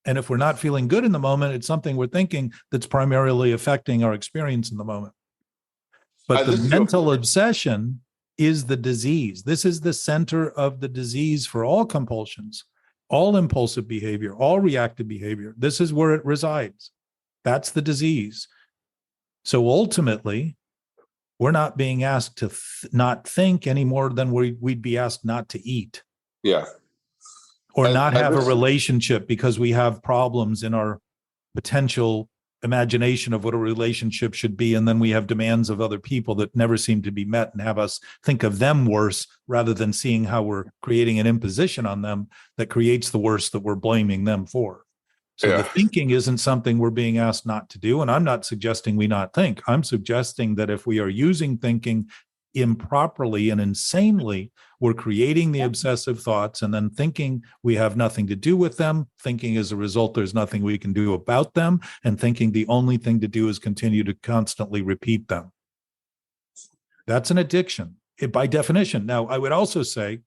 And if we're not feeling good in the moment, it's something we're thinking that's primarily affecting our experience in the moment. But the mental obsession is the disease. This is the center of the disease for all compulsions, all impulsive behavior, all reactive behavior. This is where it resides. That's the disease. So ultimately, we're not being asked to not think any more than we'd be asked not to eat. Yeah. Or not have a relationship because we have problems in our potential imagination of what a relationship should be. And then we have demands of other people that never seem to be met and have us think of them worse rather than seeing how we're creating an imposition on them that creates the worst that we're blaming them for. So the thinking isn't something we're being asked not to do. And I'm not suggesting we not think. I'm suggesting that if we are using thinking improperly and insanely, we're creating the obsessive thoughts and then thinking we have nothing to do with them, thinking as a result there's nothing we can do about them, and thinking the only thing to do is continue to constantly repeat them. That's an addiction by definition. Now, I would also say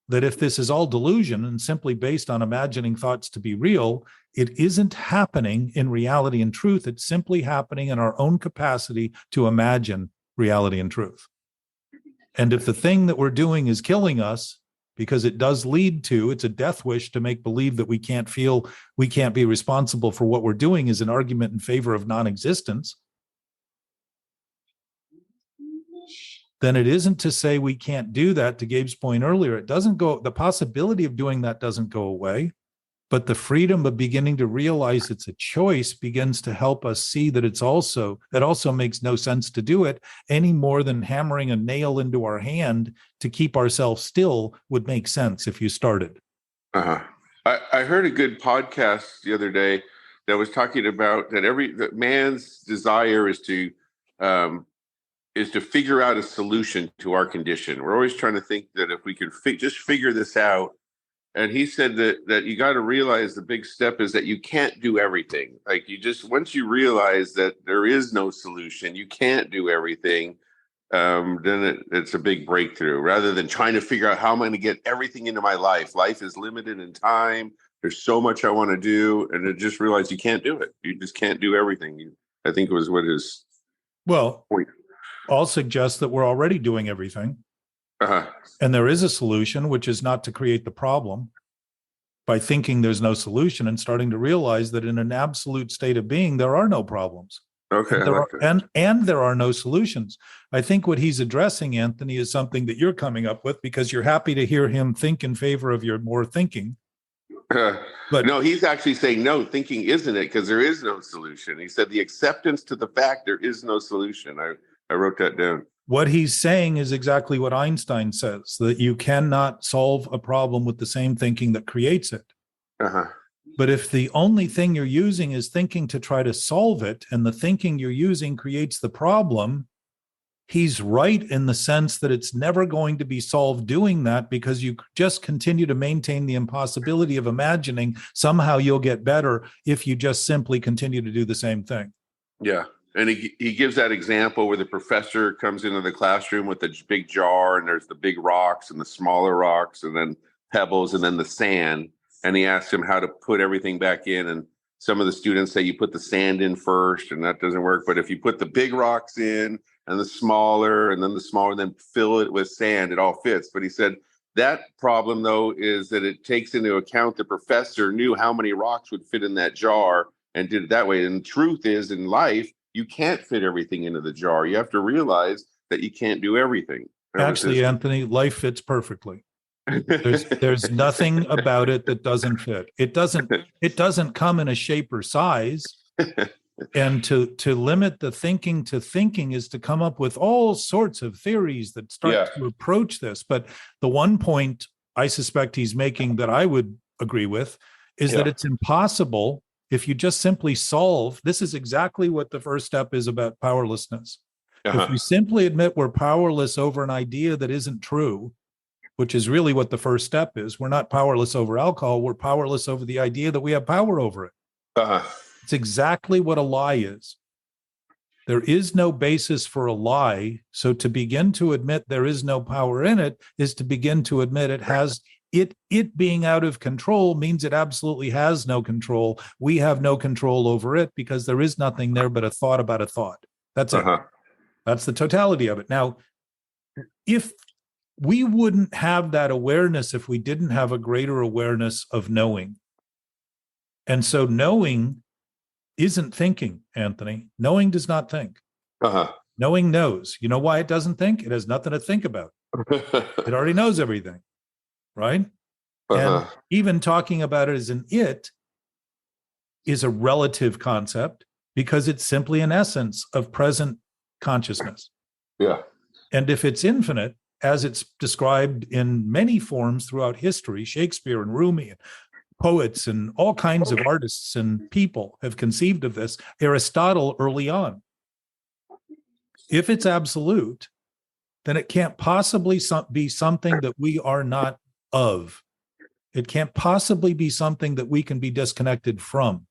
that if this is all delusion and simply based on imagining thoughts to be real, it isn't happening in reality and truth. It's simply happening in our own capacity to imagine reality and truth. And if the thing that we're doing is killing us, because it does lead to, it's a death wish to make believe that we can't feel, we can't be responsible for what we're doing, is an argument in favor of non-existence, then it isn't to say we can't do that. To Gabe's point earlier, it doesn't go, the possibility of doing that doesn't go away, but the freedom of beginning to realize it's a choice begins to help us see that it also makes no sense to do it any more than hammering a nail into our hand to keep ourselves still would make sense if you started. I heard a good podcast the other day that was talking about that man's desire is to figure out a solution to our condition. We're always trying to think that if we could just figure this out. And he said that you got to realize the big step is that you can't do everything. Like once you realize that there is no solution, you can't do everything, then it's a big breakthrough rather than trying to figure out how am I going to get everything into my life. Life is limited in time. There's so much I want to do. And to just realize you can't do it. You just can't do everything. I think it was what his point. I'll suggest that we're already doing everything. And there is a solution, which is not to create the problem by thinking there's no solution and starting to realize that in an absolute state of being, there are no problems. Okay. And there are no solutions. I think what he's addressing, Anthony, is something that you're coming up with because you're happy to hear him think in favor of your more thinking. But no, he's actually saying, no, thinking isn't it because there is no solution. He said the acceptance to the fact there is no solution. I wrote that down. What he's saying is exactly what Einstein says, that you cannot solve a problem with the same thinking that creates it. But if the only thing you're using is thinking to try to solve it, and the thinking you're using creates the problem, he's right in the sense that it's never going to be solved doing that, because you just continue to maintain the impossibility of imagining somehow you'll get better if you just simply continue to do the same thing. Yeah. And he gives that example where the professor comes into the classroom with a big jar, and there's the big rocks and the smaller rocks and then pebbles and then the sand. And he asks him how to put everything back in. And some of the students say you put the sand in first, and that doesn't work. But if you put the big rocks in and the smaller, and then the smaller, then fill it with sand, it all fits. But he said that problem, though, is that it takes into account the professor knew how many rocks would fit in that jar and did it that way. And the truth is, in life, you can't fit everything into the jar. You have to realize that you can't do everything. Actually, Anthony, life fits perfectly. There's nothing about it that doesn't fit. It doesn't come in a shape or size. And to limit the thinking to thinking is to come up with all sorts of theories that start to approach this. But the one point I suspect he's making that I would agree with is that it's impossible if you just simply solve. This is exactly what the first step is about powerlessness. If we simply admit we're powerless over an idea that isn't true, which is really what the first step is, we're not powerless over alcohol, we're powerless over the idea that we have power over it. It's exactly what a lie is. There is no basis for a lie. So to begin to admit there is no power in it is to begin to admit it has it being out of control means it absolutely has no control. We have no control over it because there is nothing there but a thought about a thought. That's it. That's the totality of it. Now, if we wouldn't have that awareness if we didn't have a greater awareness of knowing. And so knowing isn't thinking, Anthony. Knowing does not think. Knowing knows. You know why it doesn't think? It has nothing to think about. It already knows everything, right? And even talking about it as an it is a relative concept because it's simply an essence of present consciousness. Yeah. And if it's infinite, as it's described in many forms throughout history, Shakespeare and Rumi and poets and all kinds of artists and people have conceived of this, Aristotle early on. If it's absolute, then it can't possibly be something that we are not of. It can't possibly be something that we can be disconnected from.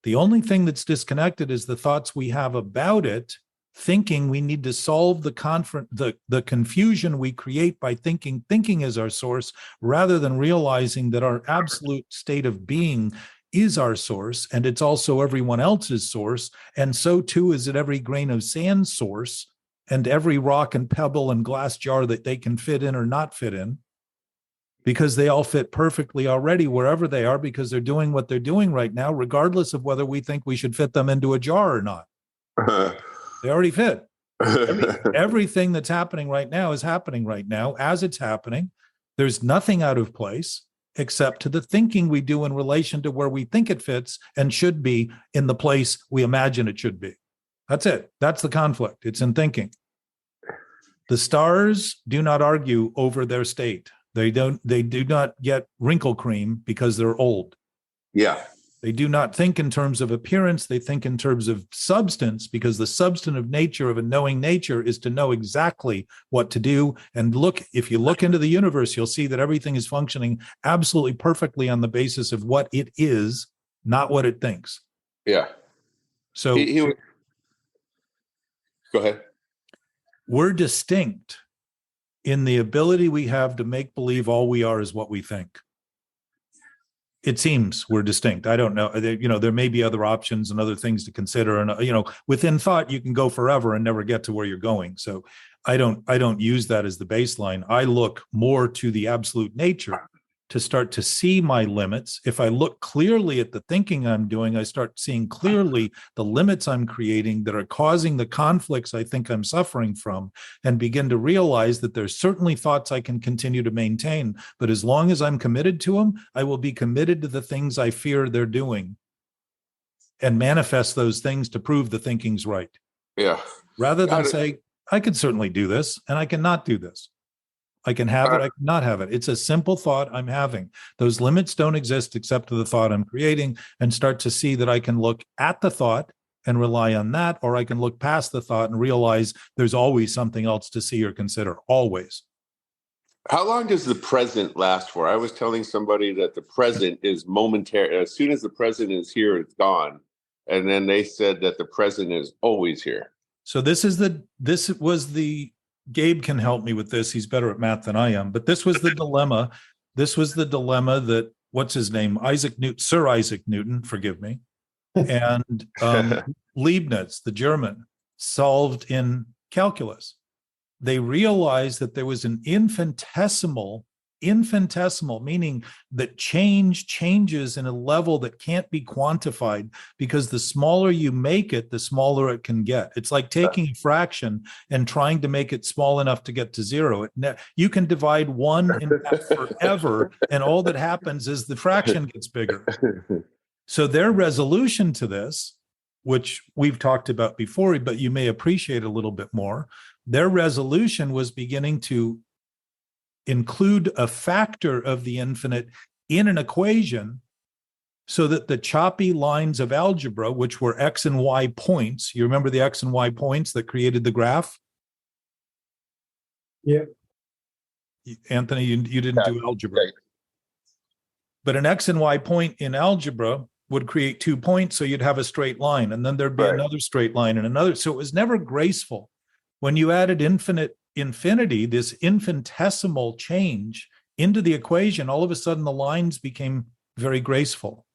The only thing that's disconnected is the thoughts we have about it, thinking we need to solve the confusion we create by thinking is our source, rather than realizing that our absolute state of being is our source, and it's also everyone else's source, and so too is it every grain of sand source, and every rock and pebble and glass jar that they can fit in or not fit in, because they all fit perfectly already wherever they are, because they're doing what they're doing right now, regardless of whether we think we should fit them into a jar or not. They already fit. Everything that's happening right now is happening right now as it's happening. There's nothing out of place except to the thinking we do in relation to where we think it fits and should be in the place we imagine it should be. That's it. That's the conflict. It's in thinking. The stars do not argue over their state. They do not get wrinkle cream because they're old. Yeah. They do not think in terms of appearance. They think in terms of substance, because the substantive nature of a knowing nature is to know exactly what to do. And if you look into the universe, you'll see that everything is functioning absolutely perfectly on the basis of what it is, not what it thinks. Yeah. So go ahead. We're distinct in the ability we have to make believe all we are is what we think. It seems we're distinct. I don't know. There may be other options and other things to consider. And, within thought, you can go forever and never get to where you're going. So I don't use that as the baseline. I look more to the absolute nature to start to see my limits. If I look clearly at the thinking I'm doing, I start seeing clearly the limits I'm creating that are causing the conflicts I think I'm suffering from, and begin to realize that there's certainly thoughts I can continue to maintain, but as long as I'm committed to them, I will be committed to the things I fear they're doing and manifest those things to prove the thinking's right. Yeah. Rather than say, I could certainly do this and I cannot do this. I can have it, I cannot have it. It's a simple thought I'm having. Those limits don't exist except to the thought I'm creating, and start to see that I can look at the thought and rely on that, or I can look past the thought and realize there's always something else to see or consider, always. How long does the present last for? I was telling somebody that the present is momentary. As soon as the present is here, it's gone. And then they said that the present is always here. So this was the, Gabe can help me with this. He's better at math than I am, but this was the dilemma. This was the dilemma that, what's his name? Sir Isaac Newton, forgive me. And Leibniz, the German, solved in calculus. They realized that there was an infinitesimal, meaning that changes in a level that can't be quantified, because the smaller you make it, the smaller it can get. It's like taking a fraction and trying to make it small enough to get to zero. You can divide one in half forever, and all that happens is the fraction gets bigger. So their resolution to this, which we've talked about before, but you may appreciate a little bit more, their resolution was beginning to include a factor of the infinite in an equation, so that the choppy lines of algebra, which were X and Y points, you remember the X and Y points that created the graph? Yeah. Anthony, you didn't do algebra. Right. But an X and Y point in algebra would create 2 points, so you'd have a straight line, and then there'd be another straight line and another. So it was never graceful. When you added infinity, this infinitesimal change into the equation, all of a sudden the lines became very graceful.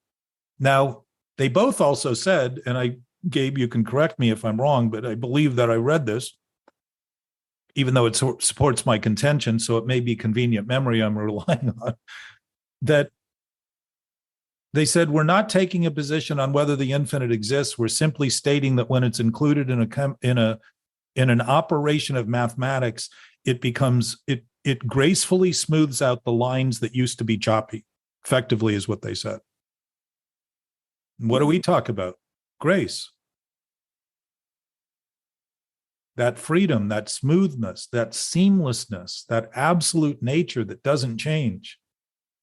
Now, they both also said, and Gabe, you can correct me if I'm wrong, but I believe that I read this, even though it supports my contention, so it may be convenient memory I'm relying on, that they said, we're not taking a position on whether the infinite exists. We're simply stating that when it's included in an operation of mathematics, it gracefully smooths out the lines that used to be choppy, effectively is what they said. And what do we talk about? Grace. That freedom, that smoothness, that seamlessness, that absolute nature that doesn't change,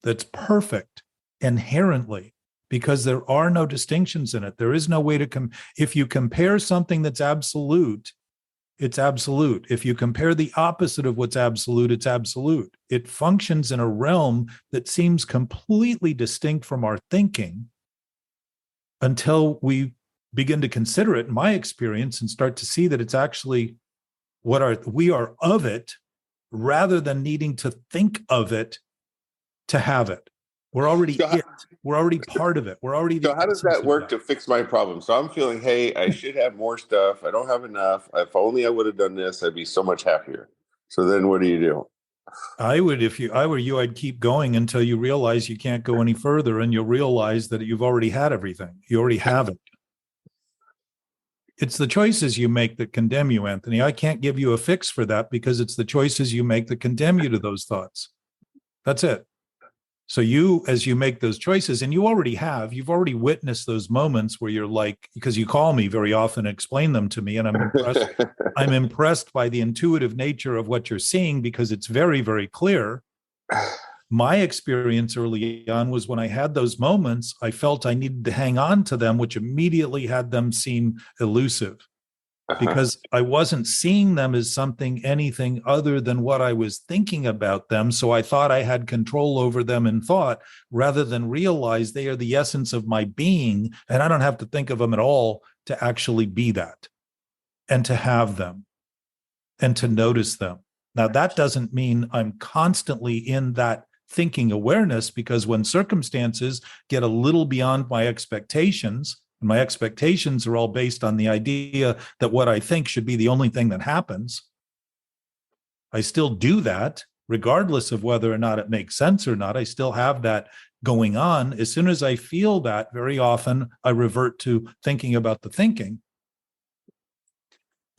that's perfect inherently, because there are no distinctions in it. There is no way to if you compare something that's absolute, it's absolute. If you compare the opposite of what's absolute, it's absolute. It functions in a realm that seems completely distinct from our thinking until we begin to consider it, in my experience, and start to see that it's actually we are of it, rather than needing to think of it to have it. We're already it. We're already part of it. We're already. So how does that work to fix my problem? So I'm feeling, hey, I should have more stuff. I don't have enough. If only I would have done this, I'd be so much happier. So then what do you do? I would, if I were you, I'd keep going until you realize you can't go any further, and you'll realize that you've already had everything. You already have it. It's the choices you make that condemn you, Anthony. I can't give you a fix for that, because it's the choices you make that condemn you to those thoughts. That's it. So as you make those choices, and you've already witnessed those moments where you're like, because you call me very often and explain them to me, and I'm impressed. I'm impressed by the intuitive nature of what you're seeing, because it's very, very clear. My experience early on was when I had those moments, I felt I needed to hang on to them, which immediately had them seem elusive. Because I wasn't seeing them as anything other than what I was thinking about them. So I thought I had control over them in thought, rather than realize they are the essence of my being. And I don't have to think of them at all to actually be that, and to have them, and to notice them. Now, that doesn't mean I'm constantly in that thinking awareness, because when circumstances get a little beyond my expectations, and my expectations are all based on the idea that what I think should be the only thing that happens, I still do that, regardless of whether or not it makes sense or not. I still have that going on. As soon as I feel that, very often I revert to thinking about the thinking.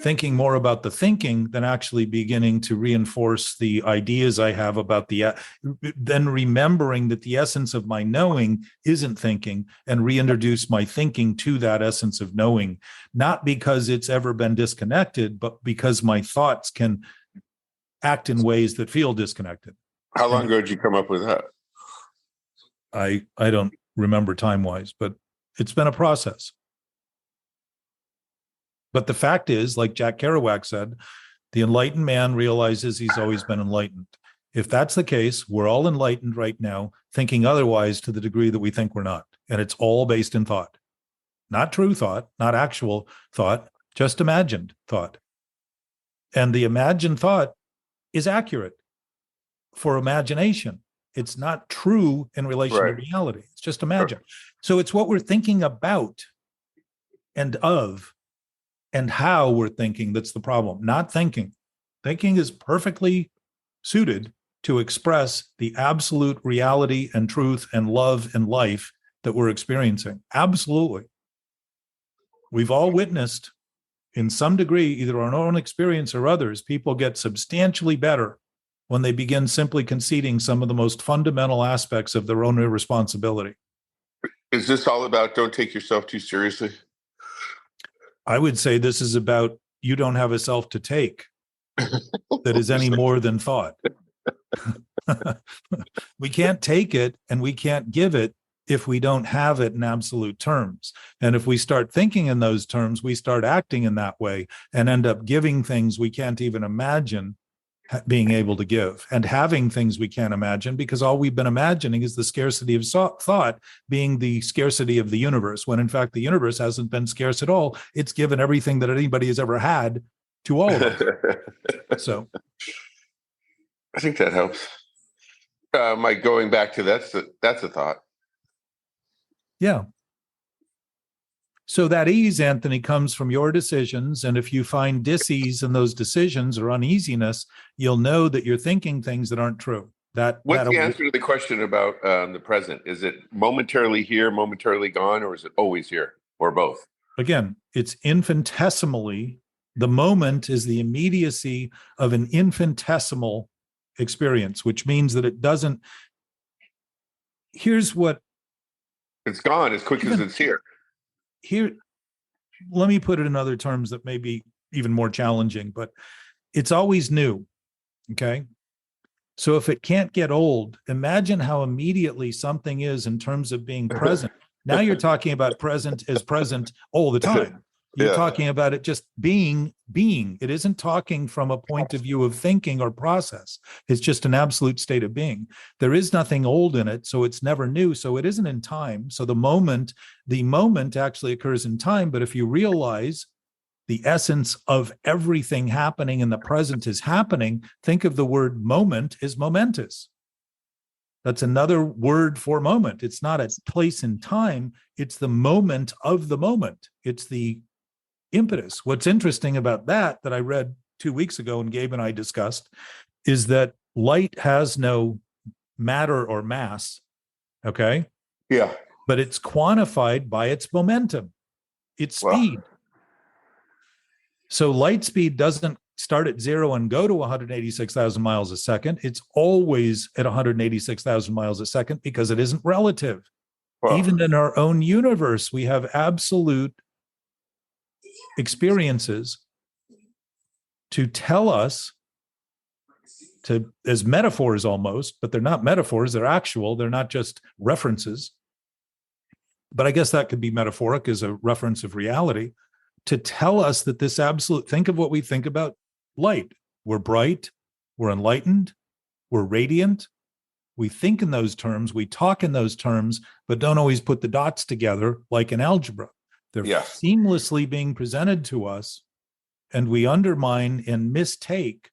Thinking more about the thinking than actually beginning to reinforce the ideas I have about then remembering that the essence of my knowing isn't thinking, and reintroduce my thinking to that essence of knowing, not because it's ever been disconnected, but because my thoughts can act in ways that feel disconnected. How long ago did you come up with that? I don't remember time-wise, but it's been a process. But the fact is, like Jack Kerouac said, the enlightened man realizes he's always been enlightened. If that's the case, we're all enlightened right now, thinking otherwise to the degree that we think we're not. And it's all based in thought, not true thought, not actual thought, just imagined thought. And the imagined thought is accurate for imagination. It's not true in relation to reality. It's just imagined. So it's what we're thinking about and of and how we're thinking that's the problem, not thinking. Thinking is perfectly suited to express the absolute reality and truth and love and life that we're experiencing. Absolutely. We've all witnessed in some degree, either our own experience or others, people get substantially better when they begin simply conceding some of the most fundamental aspects of their own irresponsibility. Is this all about don't take yourself too seriously? I would say this is about you don't have a self to take that is any more than thought. We can't take it and we can't give it if we don't have it in absolute terms. And if we start thinking in those terms, we start acting in that way and end up giving things we can't even imagine being able to give, and having things we can't imagine, because all we've been imagining is the scarcity of thought being the scarcity of the universe, when in fact the universe hasn't been scarce at all. It's given everything that anybody has ever had to all of us. So I think that helps. My going back to that's a thought. Yeah. So that ease, Anthony, comes from your decisions. And if you find dis-ease in those decisions or uneasiness, you'll know that you're thinking things that aren't true. What's the answer to the question about the present? Is it momentarily here, momentarily gone, or is it always here, or both? Again, it's infinitesimally. The moment is the immediacy of an infinitesimal experience, which means that it doesn't. Here's what. It's gone as quick as it's here. Here, let me put it in other terms that may be even more challenging, but it's always new. Okay. So if it can't get old, imagine how immediately something is in terms of being present. Now you're talking about present as present all the time. You're talking about it just being. It isn't talking from a point of view of thinking or process. It's just an absolute state of being. There is nothing old in it, so it's never new. So it isn't in time. So the moment actually occurs in time. But if you realize the essence of everything happening in the present is happening, think of the word moment as momentous. That's another word for moment. It's not a place in time. It's the moment of the moment. It's the impetus. What's interesting about that I read 2 weeks ago and Gabe and I discussed is that light has no matter or mass. Okay. Yeah. But it's quantified by its momentum, its speed. So light speed doesn't start at zero and go to 186,000 miles a second. It's always at 186,000 miles a second because it isn't relative. Even in our own universe, we have absolute experiences to tell us as metaphors almost, but they're not metaphors, they're actual, they're not just references. But I guess that could be metaphoric as a reference of reality, to tell us that this absolute, think of what we think about light. We're bright, we're enlightened, we're radiant. We think in those terms, we talk in those terms, but don't always put the dots together like in algebra. They're seamlessly being presented to us, and we undermine and mistake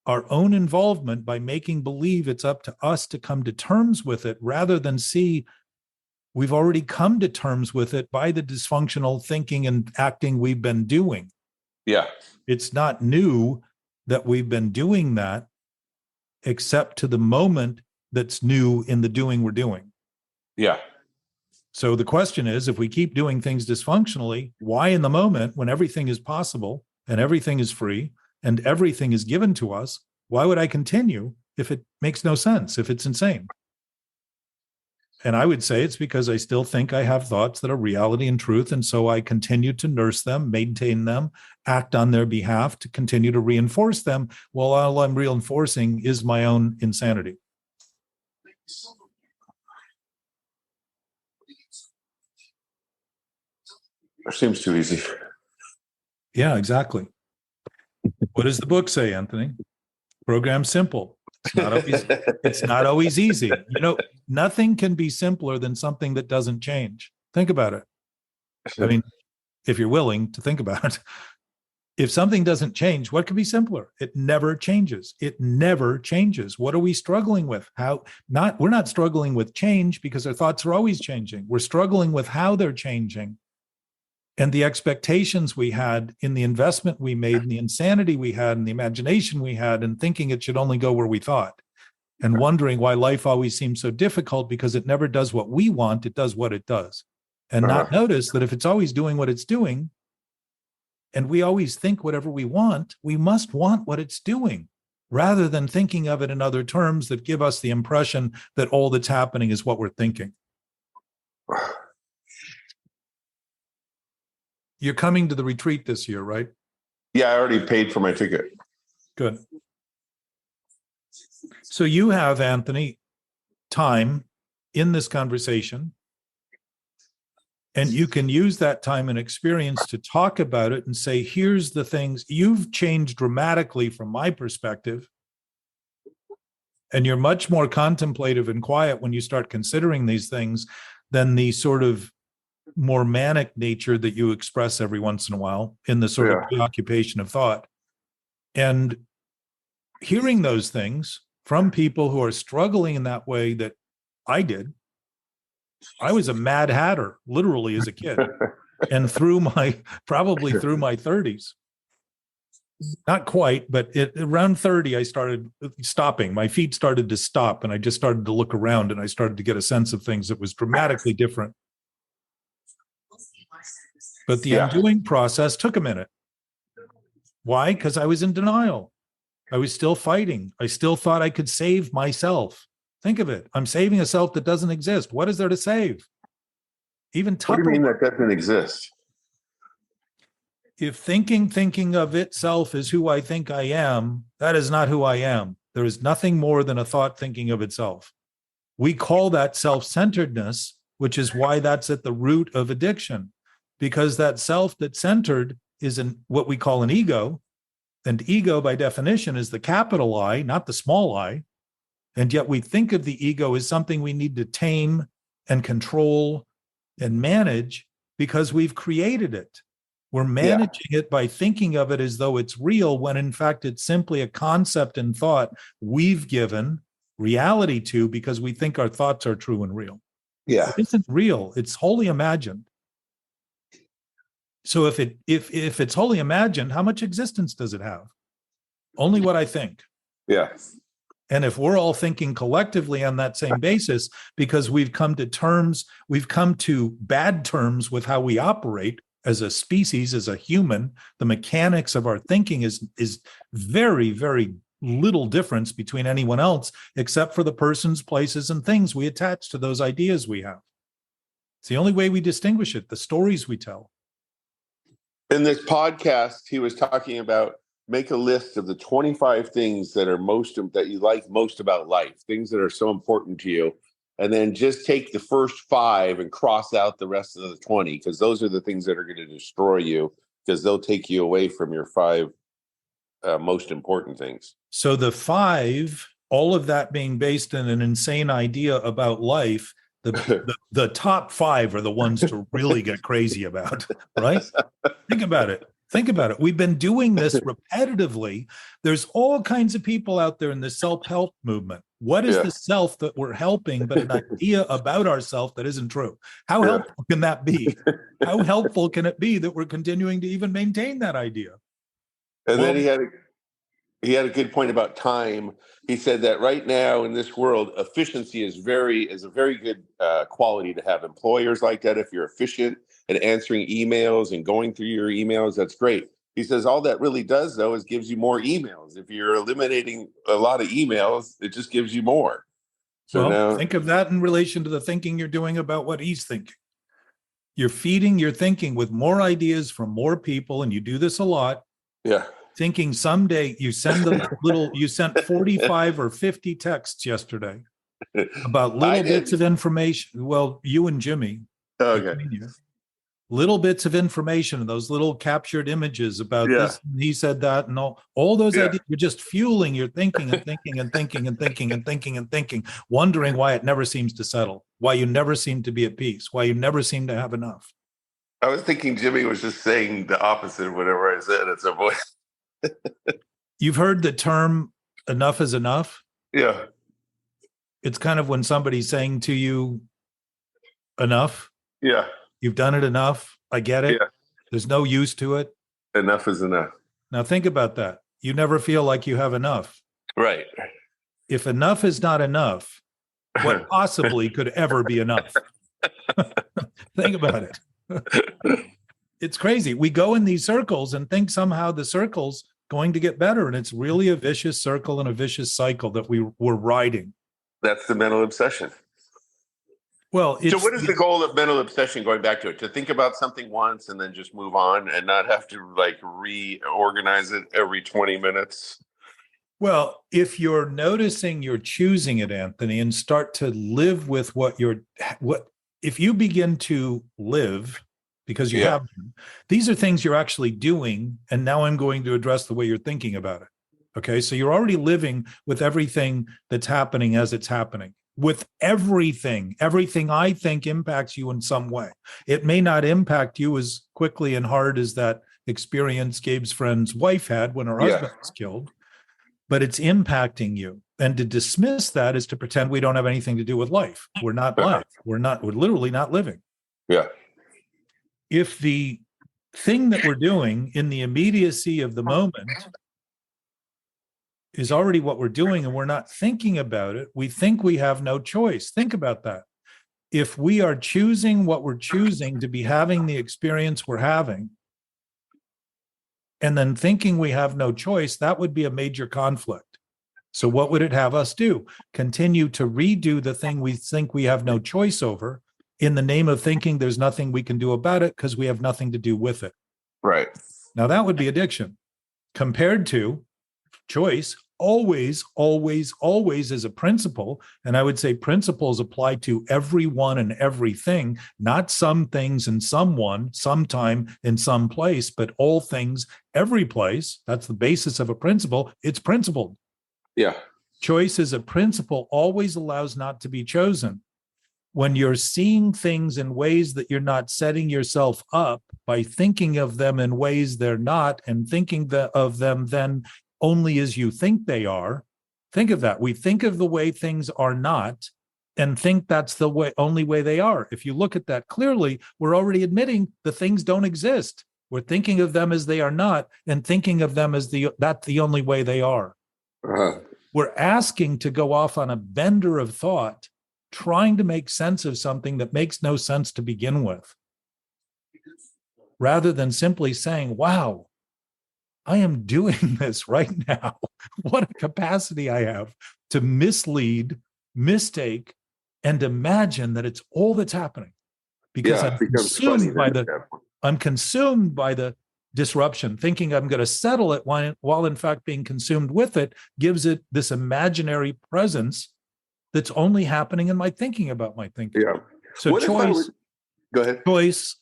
our own involvement by making believe it's up to us to come to terms with it, rather than see we've already come to terms with it by the dysfunctional thinking and acting we've been doing. Yeah. It's not new that we've been doing that, except to the moment that's new in the doing we're doing. Yeah. So the question is, if we keep doing things dysfunctionally, why in the moment when everything is possible and everything is free and everything is given to us, why would I continue if it makes no sense, if it's insane? And I would say it's because I still think I have thoughts that are reality and truth. And so I continue to nurse them, maintain them, act on their behalf to continue to reinforce them, while all I'm reinforcing is my own insanity. That seems too easy. Yeah, exactly. What does the book say, Anthony? Program simple. It's not always easy. Nothing can be simpler than something that doesn't change. Think about it. I mean, if you're willing to think about it, if something doesn't change, what could be simpler? It never changes. It never changes. What are we struggling with? We're not struggling with change because our thoughts are always changing. We're struggling with how they're changing. And the expectations we had in the investment we made and the insanity we had and the imagination we had and thinking it should only go where we thought and wondering why life always seems so difficult because it never does what we want. It does what it does. And not notice that if it's always doing what it's doing and we always think whatever we want, we must want what it's doing rather than thinking of it in other terms that give us the impression that all that's happening is what we're thinking. You're coming to the retreat this year, right? Yeah, I already paid for my ticket. Good. So you have, Anthony, time in this conversation, and you can use that time and experience to talk about it and say, here's the things. You've changed dramatically from my perspective, and you're much more contemplative and quiet when you start considering these things than the sort of more manic nature that you express every once in a while in the sort of preoccupation of thought. And hearing those things from people who are struggling in that way that I did. I was a mad hatter, literally, as a kid, and probably through my 30s. Not quite, but around 30, I started stopping. My feet started to stop, and I just started to look around, and I started to get a sense of things that was dramatically different. But the undoing process took a minute. Why? Because I was in denial. I was still fighting. I still thought I could save myself. Think of it. I'm saving a self that doesn't exist. What is there to save? Even What do you mean that doesn't exist? If thinking of itself as who I think I am, that is not who I am. There is nothing more than a thought thinking of itself. We call that self-centeredness, which is why that's at the root of addiction, because that self that's centered is what we call an ego. And ego, by definition, is the capital I, not the small I. And yet we think of the ego as something we need to tame and control and manage because we've created it. We're managing it by thinking of it as though it's real, when in fact it's simply a concept and thought we've given reality to because we think our thoughts are true and real. Yeah. It isn't real. It's wholly imagined. So if it's wholly imagined, how much existence does it have? Only what I think. Yeah. And if we're all thinking collectively on that same basis, because we've come to bad terms with how we operate as a species, as a human, the mechanics of our thinking is very, very little difference between anyone else, except for the persons, places, and things we attach to those ideas we have. It's the only way we distinguish it, the stories we tell. In this podcast, he was talking about make a list of the 25 things that you like most about life, things that are so important to you, and then just take the first 5 and cross out the rest of the 20, because those are the things that are going to destroy you, because they'll take you away from your 5 most important things. So the 5, all of that being based in an insane idea about life, the top 5 are the ones to really get crazy about, right? Think about it. We've been doing this repetitively. There's all kinds of people out there in the self-help movement. What is the self that we're helping, but an idea about ourselves that isn't true? How helpful can that be? How helpful can it be that we're continuing to even maintain that idea? And then he had a good point about time. He said that right now in this world, efficiency is a very good quality to have. Employers like that. If you're efficient at answering emails and going through your emails, that's great. He says all that really does, though, is gives you more emails. If you're eliminating a lot of emails, it just gives you more. So now think of that in relation to the thinking you're doing about what he's thinking. You're feeding your thinking with more ideas from more people, and you do this a lot. Yeah. Thinking someday you sent 45 or 50 texts yesterday about little bits of information. Well, you and Jimmy. Okay. little bits of information, those little captured images about Yeah. this, and he said that, and all those Yeah. ideas, you're just fueling your thinking and thinking and thinking and thinking and thinking and thinking, wondering why it never seems to settle, why you never seem to be at peace, why you never seem to have enough. I was thinking Jimmy was just saying the opposite of whatever I said at some point. You've heard the term enough is enough. Yeah. It's kind of when somebody's saying to you, enough, Yeah. you've done it enough, I get it. Yeah. There's no use to it. Enough is enough. Now think about that. You never feel like you have enough. Right. If enough is not enough, what possibly could ever be enough? Think about it. It's crazy. We go in these circles and think somehow the circle's going to get better. And it's really a vicious circle and a vicious cycle that we're riding. That's the mental obsession. Well, so what is the goal of mental obsession, going back to it? To think about something once and then just move on and not have to like reorganize it every 20 minutes? Well, if you're noticing you're choosing it, Anthony, and start to live with if you begin to live, because you have them, these are things you're actually doing. And now I'm going to address the way you're thinking about it. Okay. So you're already living with everything that's happening as it's happening. With everything I think impacts you in some way. It may not impact you as quickly and hard as that experience Gabe's friend's wife had when her husband was killed, but it's impacting you. And to dismiss that is to pretend we don't have anything to do with life. We're not life. We're literally not living. Yeah. If the thing that we're doing in the immediacy of the moment is already what we're doing and we're not thinking about it, we think we have no choice. Think about that. If we are choosing what we're choosing to be having the experience we're having, and then thinking we have no choice, that would be a major conflict. So what would it have us do? Continue to redo the thing we think we have no choice over in the name of thinking there's nothing we can do about it because we have nothing to do with it. Right. Now that would be addiction compared to choice. Always, always, always is a principle. And I would say principles apply to everyone and everything, not some things and someone, sometime in some place, but all things, every place. That's the basis of a principle. It's principled. Yeah. Choice is a principle, always allows not to be chosen. When you're seeing things in ways that you're not setting yourself up by thinking of them in ways they're not and thinking of them then only as you think they are. Think of that. We think of the way things are not and think that's the only way they are. If you look at that clearly, we're already admitting the things don't exist. We're thinking of them as they are not and thinking of them as that's the only way they are. Uh-huh. We're asking to go off on a bender of thought, trying to make sense of something that makes no sense to begin with, rather than simply saying, wow, I am doing this right now. What a capacity I have to mislead, mistake, and imagine that it's all that's happening. Because I'm consumed by the disruption, thinking I'm going to settle it while in fact being consumed with it gives it this imaginary presence that's only happening in my thinking about my thinking. Yeah. So Go ahead. Choice.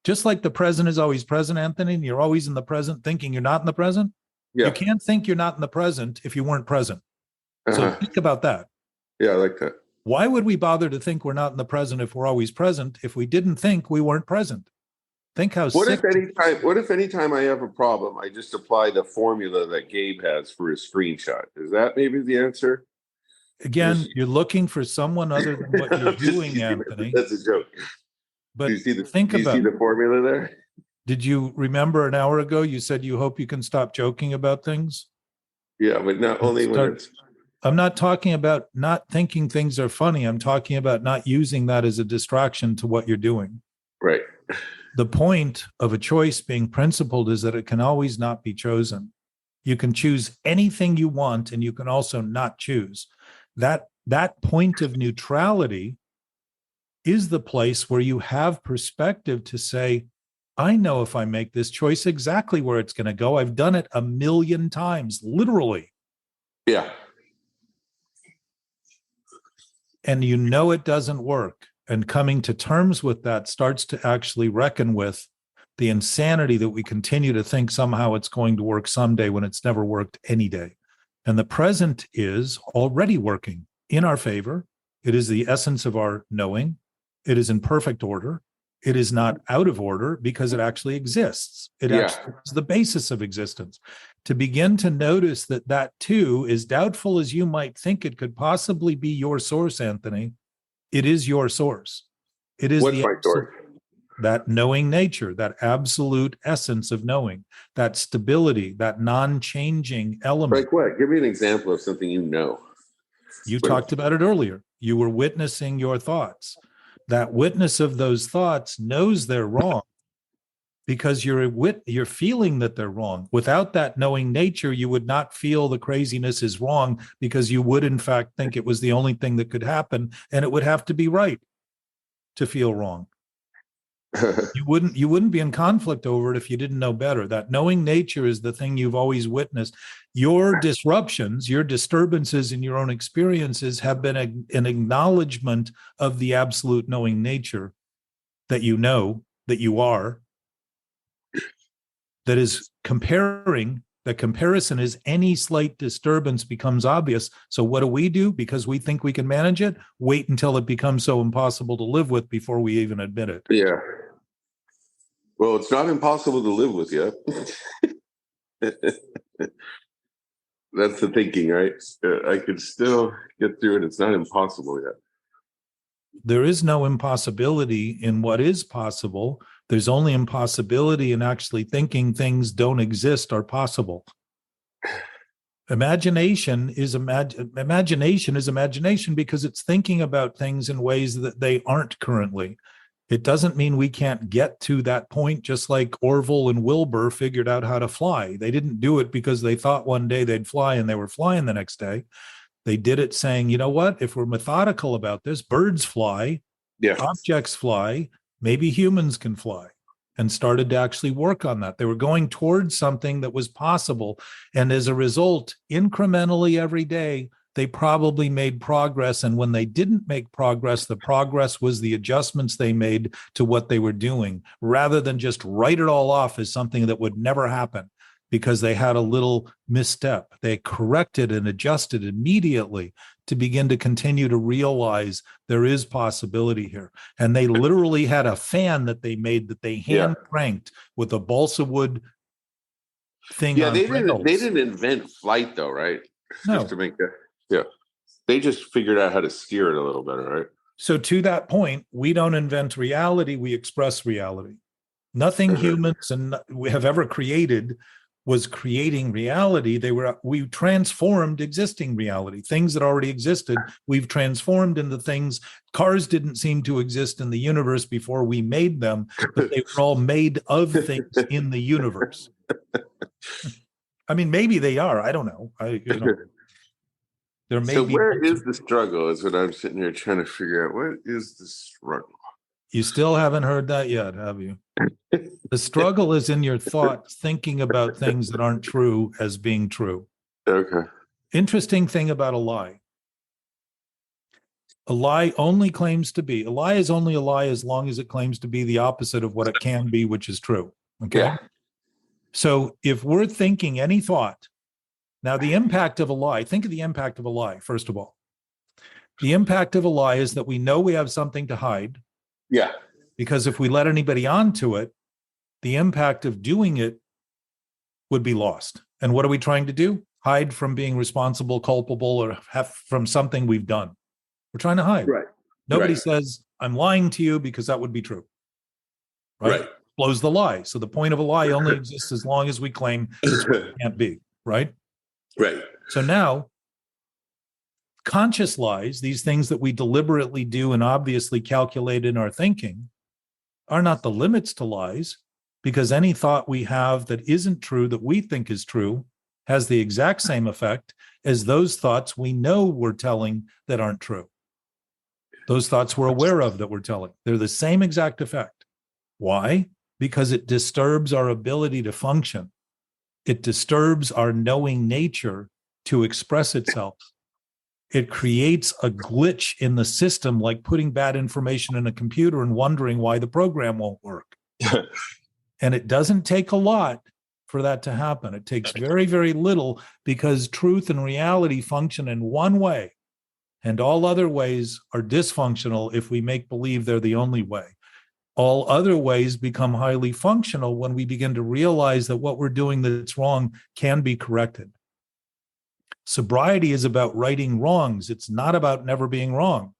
Just like the present is always present, Anthony, and you're always in the present thinking you're not in the present. Yeah. You can't think you're not in the present if you weren't present. So think about that. Yeah, I like that. Why would we bother to think we're not in the present if we're always present if we didn't think we weren't present? Think how What sick. if anytime I have a problem, I just apply the formula that Gabe has for his screenshot? Is that maybe the answer? Again, you're looking for someone other than what you're doing, Anthony. That's a joke. But do you see the formula there? Did you remember an hour ago you said you hope you can stop joking about things? Yeah, but not only when it's... I'm not talking about not thinking things are funny. I'm talking about not using that as a distraction to what you're doing. Right. The point of a choice being principled is that it can always not be chosen. You can choose anything you want, and you can also not choose. That point of neutrality is the place where you have perspective to say, I know if I make this choice exactly where it's going to go. I've done it 1,000,000 times, literally. Yeah. And you know it doesn't work. And coming to terms with that starts to actually reckon with the insanity that we continue to think somehow it's going to work someday when it's never worked any day. And the present is already working in our favor. It is the essence of our knowing. It is in perfect order. It is not out of order because it actually exists. It actually is the basis of existence. To begin to notice that that too, as doubtful as you might think it could possibly be your source, Anthony, it is your source. It is What's my source? That knowing nature, that absolute essence of knowing, that stability, that non-changing element. Like what? Give me an example of something you know. You talked about it earlier. You were witnessing your thoughts. That witness of those thoughts knows they're wrong because you're feeling that they're wrong. Without that knowing nature, you would not feel the craziness is wrong because you would, in fact, think it was the only thing that could happen, and it would have to be right to feel wrong. You wouldn't be in conflict over it if you didn't know better. That knowing nature is the thing you've always witnessed. Your disruptions, your disturbances in your own experiences have been an acknowledgement of the absolute knowing nature that you know, that you are, that is comparing. The comparison is any slight disturbance becomes obvious. So what do? Because we think we can manage it, wait until it becomes so impossible to live with before we even admit it. Yeah. Well, it's not impossible to live with yet. That's the thinking, right? I could still get through it. It's not impossible yet. There is no impossibility in what is possible. There's only impossibility in actually thinking things don't exist or possible. Imagination is imagination because it's thinking about things in ways that they aren't currently. It doesn't mean we can't get to that point, just like Orville and Wilbur figured out how to fly. They didn't do it because they thought one day they'd fly and they were flying the next day. They did it saying, you know what, if we're methodical about this, birds fly, objects fly, maybe humans can fly, and started to actually work on that. They were going towards something that was possible. And as a result, incrementally every day, they probably made progress. And when they didn't make progress, the progress was the adjustments they made to what they were doing, rather than just write it all off as something that would never happen because they had a little misstep. They corrected and adjusted immediately to begin to continue to realize there is possibility here. And they literally had a fan that they made that they hand cranked with a balsa wood thing. Yeah, they didn't invent flight though, right? No. Just to make that. Yeah. They just figured out how to steer it a little better, right? So to that point, we don't invent reality, we express reality. Nothing humans we have ever created was creating reality. We transformed existing reality. Things that already existed, we've transformed into things. Cars didn't seem to exist in the universe before we made them, but they were all made of things in the universe. I mean, maybe they are. I don't know. There may be. Where is the struggle is what I'm sitting here trying to figure out. What is the struggle? You still haven't heard that yet, have you? The struggle is in your thoughts, thinking about things that aren't true as being true. Okay. Interesting thing about a lie. A lie only claims to be. A lie is only a lie as long as it claims to be the opposite of what it can be, which is true. Okay. Yeah. So if we're thinking any thought, now the impact of a lie, think of the impact of a lie, first of all. The impact of a lie is that we know we have something to hide. Yeah. Because if we let anybody onto it, the impact of doing it would be lost. And what are we trying to do? Hide from being responsible, culpable, or from something we've done. We're trying to hide. Right. Nobody says, I'm lying to you because that would be true. Right? Blows the lie. So the point of a lie only exists as long as we claim it can't be. Right? Right. So now, conscious lies, these things that we deliberately do and obviously calculate in our thinking, are not the limits to lies, because any thought we have that isn't true, that we think is true, has the exact same effect as those thoughts we know we're telling that aren't true. Those thoughts we're aware of that we're telling. They're the same exact effect. Why? Because it disturbs our ability to function. It disturbs our knowing nature to express itself. It creates a glitch in the system, like putting bad information in a computer and wondering why the program won't work. And it doesn't take a lot for that to happen. It takes very, very little, because truth and reality function in one way, and all other ways are dysfunctional if we make believe they're the only way. All other ways become highly functional when we begin to realize that what we're doing that's wrong can be corrected. Sobriety is about righting wrongs. It's not about never being wrong.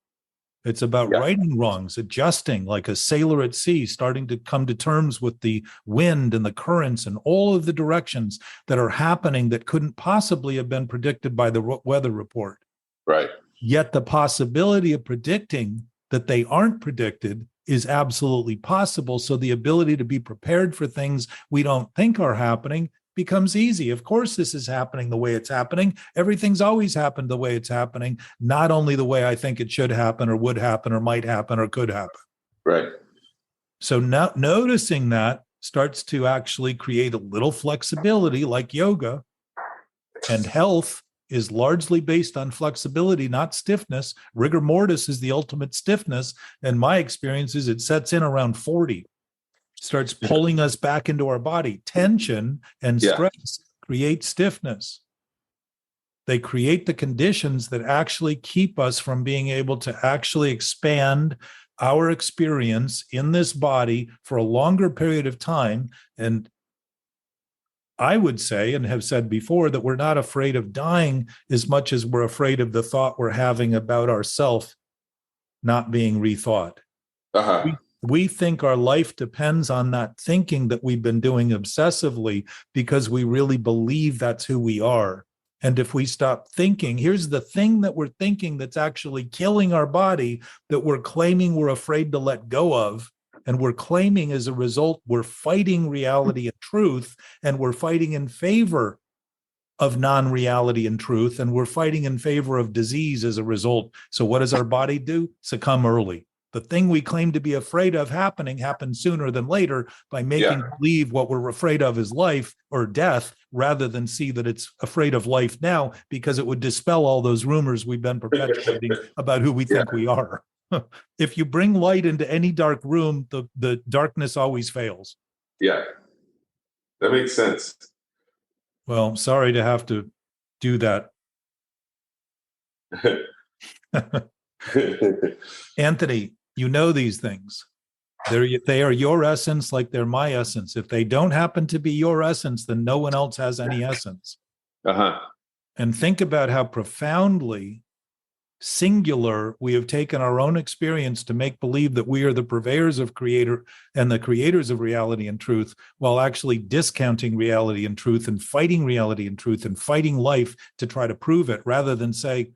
It's about righting wrongs, adjusting, like a sailor at sea, starting to come to terms with the wind and the currents and all of the directions that are happening that couldn't possibly have been predicted by the weather report. Right. Yet the possibility of predicting that they aren't predicted is absolutely possible. So the ability to be prepared for things we don't think are happening becomes easy. Of course, this is happening the way it's happening. Everything's always happened the way it's happening, not only the way I think it should happen or would happen or might happen or could happen. Right. So now noticing that starts to actually create a little flexibility, like yoga. And health is largely based on flexibility, not stiffness. Rigor mortis is the ultimate stiffness. And my experience is it sets in around 40. Starts pulling us back into our body. Tension and stress create stiffness. They create the conditions that actually keep us from being able to actually expand our experience in this body for a longer period of time. And I would say, and have said before, that we're not afraid of dying as much as we're afraid of the thought we're having about ourself not being rethought. We think our life depends on that thinking that we've been doing obsessively, because we really believe that's who we are. And if we stop thinking, here's the thing that we're thinking that's actually killing our body, that we're claiming we're afraid to let go of. And we're claiming as a result, we're fighting reality and truth, and we're fighting in favor of non-reality and truth, and we're fighting in favor of disease as a result. So what does our body do? Succumb early. The thing we claim to be afraid of happens sooner than later by making believe what we're afraid of is life or death, rather than see that it's afraid of life now, because it would dispel all those rumors we've been perpetuating about who we think we are. If you bring light into any dark room, the darkness always fails. Yeah, that makes sense. Well, sorry to have to do that. Anthony, you know these things. They are your essence, like they're my essence. If they don't happen to be your essence, then no one else has any essence. And think about how profoundly singular we have taken our own experience to make believe that we are the purveyors of creator and the creators of reality and truth, while actually discounting reality and truth and fighting reality and truth and fighting life to try to prove it, rather than say,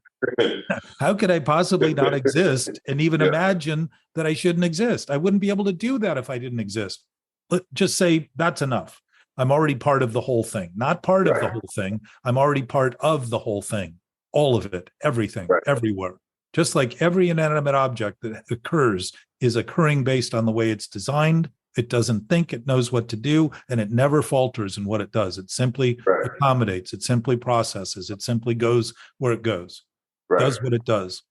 how could I possibly not exist and even imagine that I shouldn't exist? I wouldn't be able to do that if I didn't exist. Just say, that's enough. I'm already part of the whole thing. Not part of the whole thing. I'm already part of the whole thing. All of it, everything, everywhere. Just like every inanimate object that occurs is occurring based on the way it's designed. It doesn't think, it knows what to do, and it never falters in what it does. It simply accommodates, it simply processes, it simply goes where it goes, does what it does.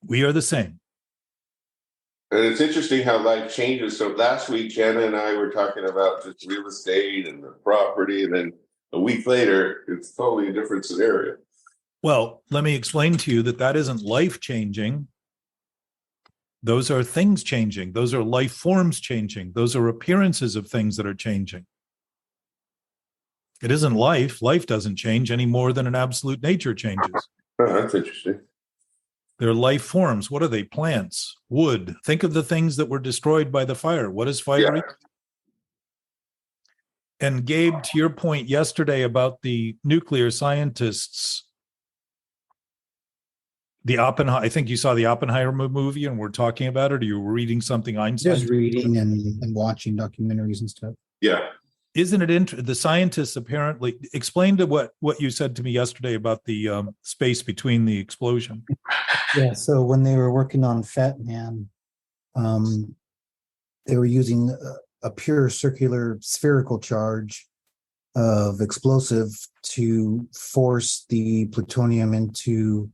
We are the same. And it's interesting how life changes. So last week, Jenna and I were talking about just real estate and the property, and then a week later, it's totally a different scenario. Well, let me explain to you that isn't life changing. Those are things changing. Those are life forms changing. Those are appearances of things that are changing. It isn't life. Life doesn't change any more than an absolute nature changes. Oh, that's interesting. They're life forms. What are they? Plants, wood. Think of the things that were destroyed by the fire. What is fire? And Gabe, to your point yesterday about the nuclear scientists, I think you saw the Oppenheimer movie and we're talking about it, or you were reading something Einstein? Just reading and watching documentaries and stuff. Yeah. Isn't it the scientists apparently explained to what you said to me yesterday about the space between the explosion? Yeah, so when they were working on Fat Man, they were using a pure circular spherical charge of explosive to force the plutonium into,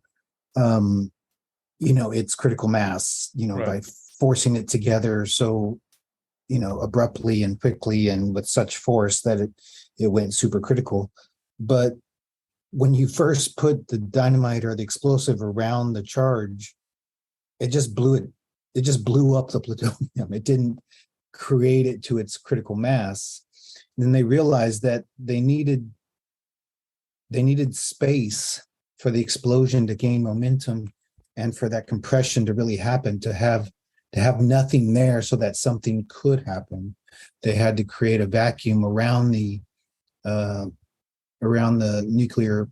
its critical mass, Right. by forcing it together so, abruptly and quickly and with such force that it went supercritical. But when you first put the dynamite or the explosive around the charge, it just blew it. It just blew up the plutonium. It didn't create it to its critical mass. And then they realized that they needed space for the explosion to gain momentum and for that compression to really happen, to have nothing there so that something could happen. They had to create a vacuum around the nuclear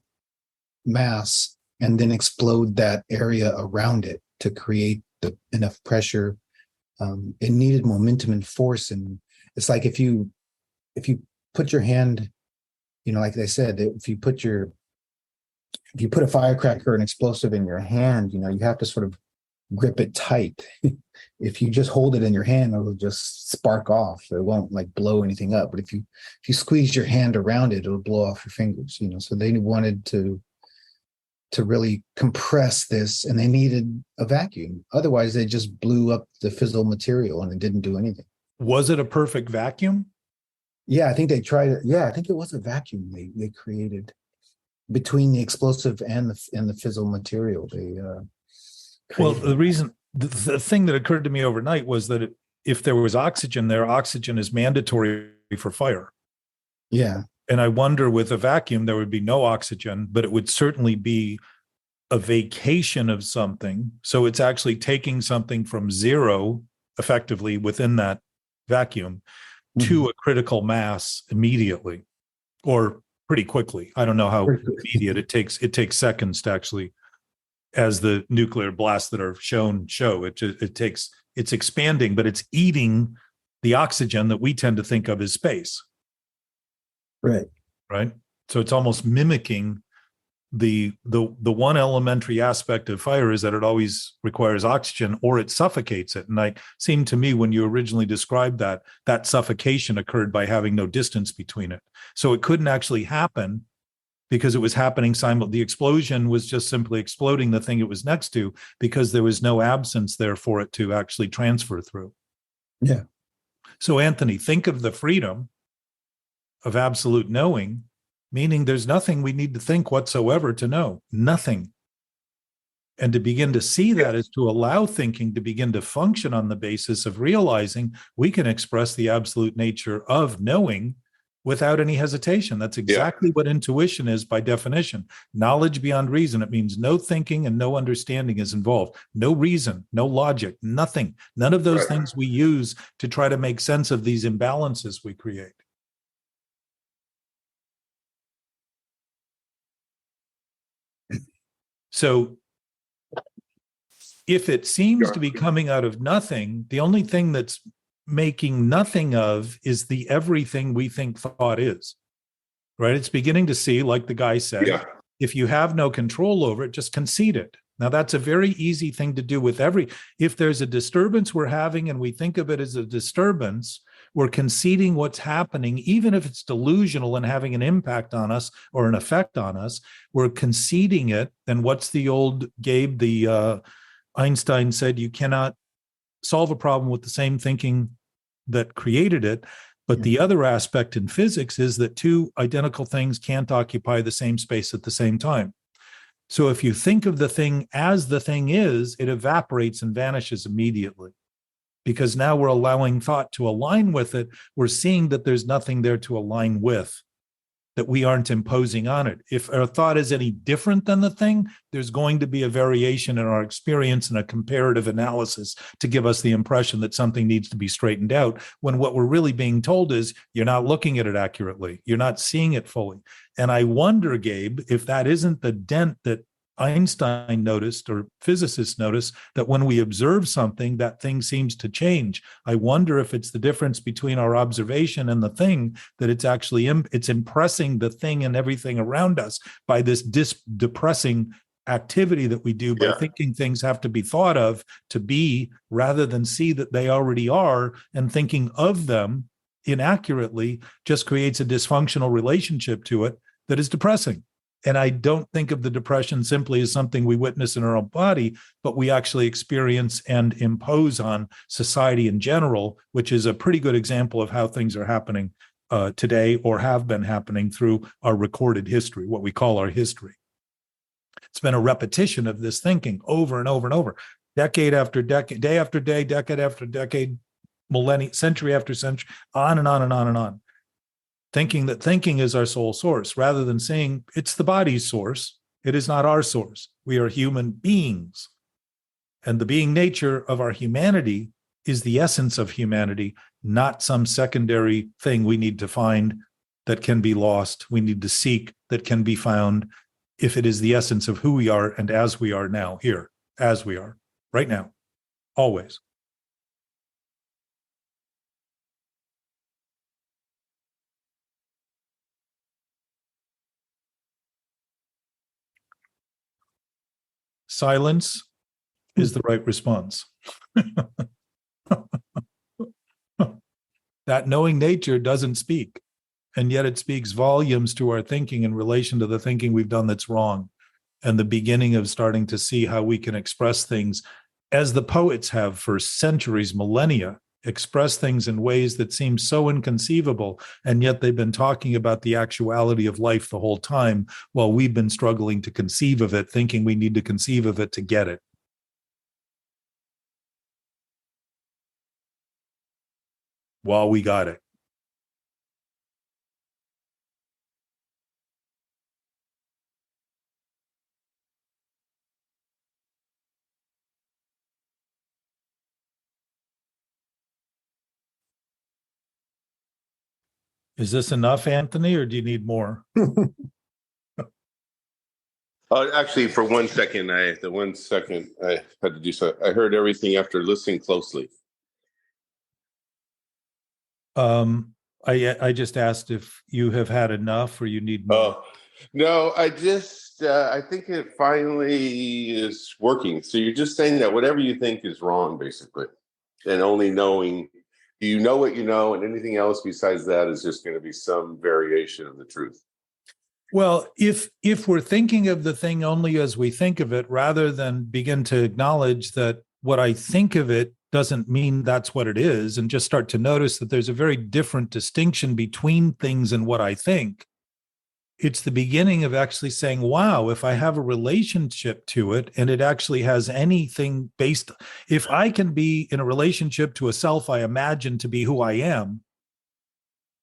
mass and then explode that area around it to create enough pressure. It needed momentum and force. And it's like if you put your hand, like they said, if you put a firecracker or an explosive in your hand, you have to sort of grip it tight. If you just hold it in your hand, it'll just spark off. It won't like blow anything up. But if you squeeze your hand around it, it'll blow off your fingers. So they wanted to really compress this, and they needed a vacuum. Otherwise, they just blew up the fissile material and it didn't do anything. Was it a perfect vacuum? Yeah, I think they tried it. Yeah, I think it was a vacuum they created between the explosive and the fissile material. The thing that occurred to me overnight was that if there was oxygen there, oxygen is mandatory for fire. Yeah. And I wonder, with a vacuum, there would be no oxygen, but it would certainly be a vacation of something. So it's actually taking something from zero, effectively, within that vacuum to a critical mass immediately, or pretty quickly. I don't know how immediate it takes. It takes seconds to actually, as the nuclear blasts that are show. It's expanding, but it's eating the oxygen that we tend to think of as space. Right. So it's almost mimicking the one elementary aspect of fire is that it always requires oxygen or it suffocates it. And it seemed to me when you originally described that suffocation occurred by having no distance between it. So it couldn't actually happen because it was happening the explosion was just simply exploding the thing it was next to, because there was no absence there for it to actually transfer through. Yeah. So Anthony, think of the freedom of absolute knowing, meaning there's nothing we need to think whatsoever to know, nothing. And to begin to see that is to allow thinking to begin to function on the basis of realizing we can express the absolute nature of knowing without any hesitation. That's exactly what intuition is by definition. Knowledge beyond reason. It means no thinking and no understanding is involved. No reason, no logic, nothing. None of those things we use to try to make sense of these imbalances we create. So if it seems to be coming out of nothing, the only thing that's making nothing of is the everything we think thought is, right? It's beginning to see, like the guy said, if you have no control over it, just concede it. Now, that's a very easy thing to do with if there's a disturbance we're having and we think of it as a disturbance, we're conceding what's happening, even if it's delusional and having an impact on us or an effect on us, we're conceding it. And what's the old Gabe, Einstein said, you cannot solve a problem with the same thinking that created it. But the other aspect in physics is that two identical things can't occupy the same space at the same time. So if you think of the thing as the thing is, it evaporates and vanishes immediately. Because now we're allowing thought to align with it. We're seeing that there's nothing there to align with, that we aren't imposing on it. If our thought is any different than the thing, there's going to be a variation in our experience and a comparative analysis to give us the impression that something needs to be straightened out, when what we're really being told is you're not looking at it accurately. You're not seeing it fully. And I wonder, Gabe, if that isn't the dent that Einstein noticed, or physicists notice, that when we observe something, that thing seems to change. I wonder if it's the difference between our observation and the thing, that it's actually it's impressing the thing and everything around us by this depressing activity that we do by thinking things have to be thought of to be, rather than see that they already are, and thinking of them inaccurately just creates a dysfunctional relationship to it that is depressing. And I don't think of the depression simply as something we witness in our own body, but we actually experience and impose on society in general, which is a pretty good example of how things are happening today or have been happening through our recorded history, what we call our history. It's been a repetition of this thinking over and over and over, decade after decade, day after day, decade after decade, millennia, century after century, on and on and on and on. Thinking that thinking is our sole source, rather than saying it's the body's source. It is not our source. We are human beings. And the being nature of our humanity is the essence of humanity, not some secondary thing we need to find that can be lost. We need to seek that can be found if it is the essence of who we are and as we are now, here, as we are, right now, always. Silence is the right response. That knowing nature doesn't speak, and yet it speaks volumes to our thinking in relation to the thinking we've done that's wrong, and the beginning of starting to see how we can express things as the poets have for centuries, millennia, express things in ways that seem so inconceivable, and yet they've been talking about the actuality of life the whole time while we've been struggling to conceive of it, thinking we need to conceive of it to get it. While we got it. Is this enough, Anthony, or do you need more? Actually, for 1 second, I had to do so. I heard everything after listening closely. I just asked if you have had enough or you need more. Oh, no, I think it finally is working. So you're just saying that whatever you think is wrong, basically, and only knowing you know what you know, and anything else besides that is just going to be some variation of the truth. Well, if we're thinking of the thing only as we think of it, rather than begin to acknowledge that what I think of it doesn't mean that's what it is, and just start to notice that there's a very different distinction between things and what I think, it's the beginning of actually saying, wow, if I have a relationship to it and it actually has anything based, if I can be in a relationship to a self I imagine to be who I am,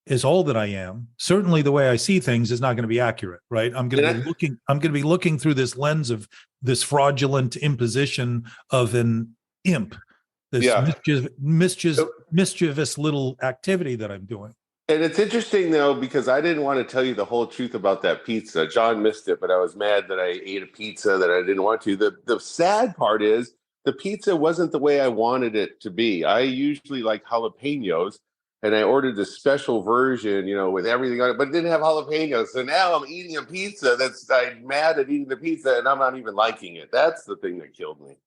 is all that I am, certainly the way I see things is not going to be accurate, right? I'm going to be looking through this lens of this fraudulent imposition of an imp, this mischievous little activity that I'm doing. And it's interesting, though, because I didn't want to tell you the whole truth about that pizza. John missed it, but I was mad that I ate a pizza that I didn't want to. The sad part is the pizza wasn't the way I wanted it to be. I usually like jalapenos, and I ordered the special version, with everything on it, but it didn't have jalapenos. So now I'm eating a pizza I'm mad at eating the pizza, and I'm not even liking it. That's the thing that killed me.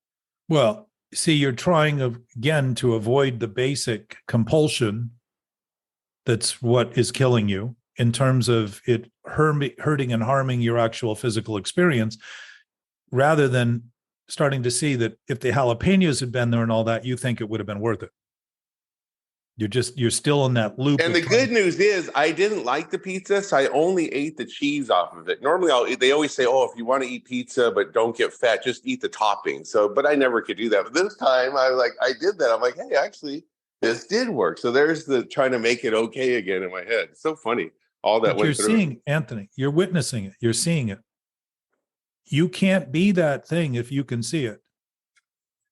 Well, see, you're trying, again, to avoid the basic compulsion. That's what is killing you in terms of it hurting and harming your actual physical experience, rather than starting to see that if the jalapenos had been there and all that, you think it would have been worth it. You're still in that loop. And the good news is I didn't like the pizza, so I only ate the cheese off of it. Normally they always say, if you want to eat pizza but don't get fat, just eat the topping. But I never could do that. But this time I did that. I'm like, hey, actually, this did work. So there's the trying to make it okay again in my head. It's so funny. All that you're seeing, Anthony, you're witnessing it. You're seeing it. You can't be that thing if you can see it.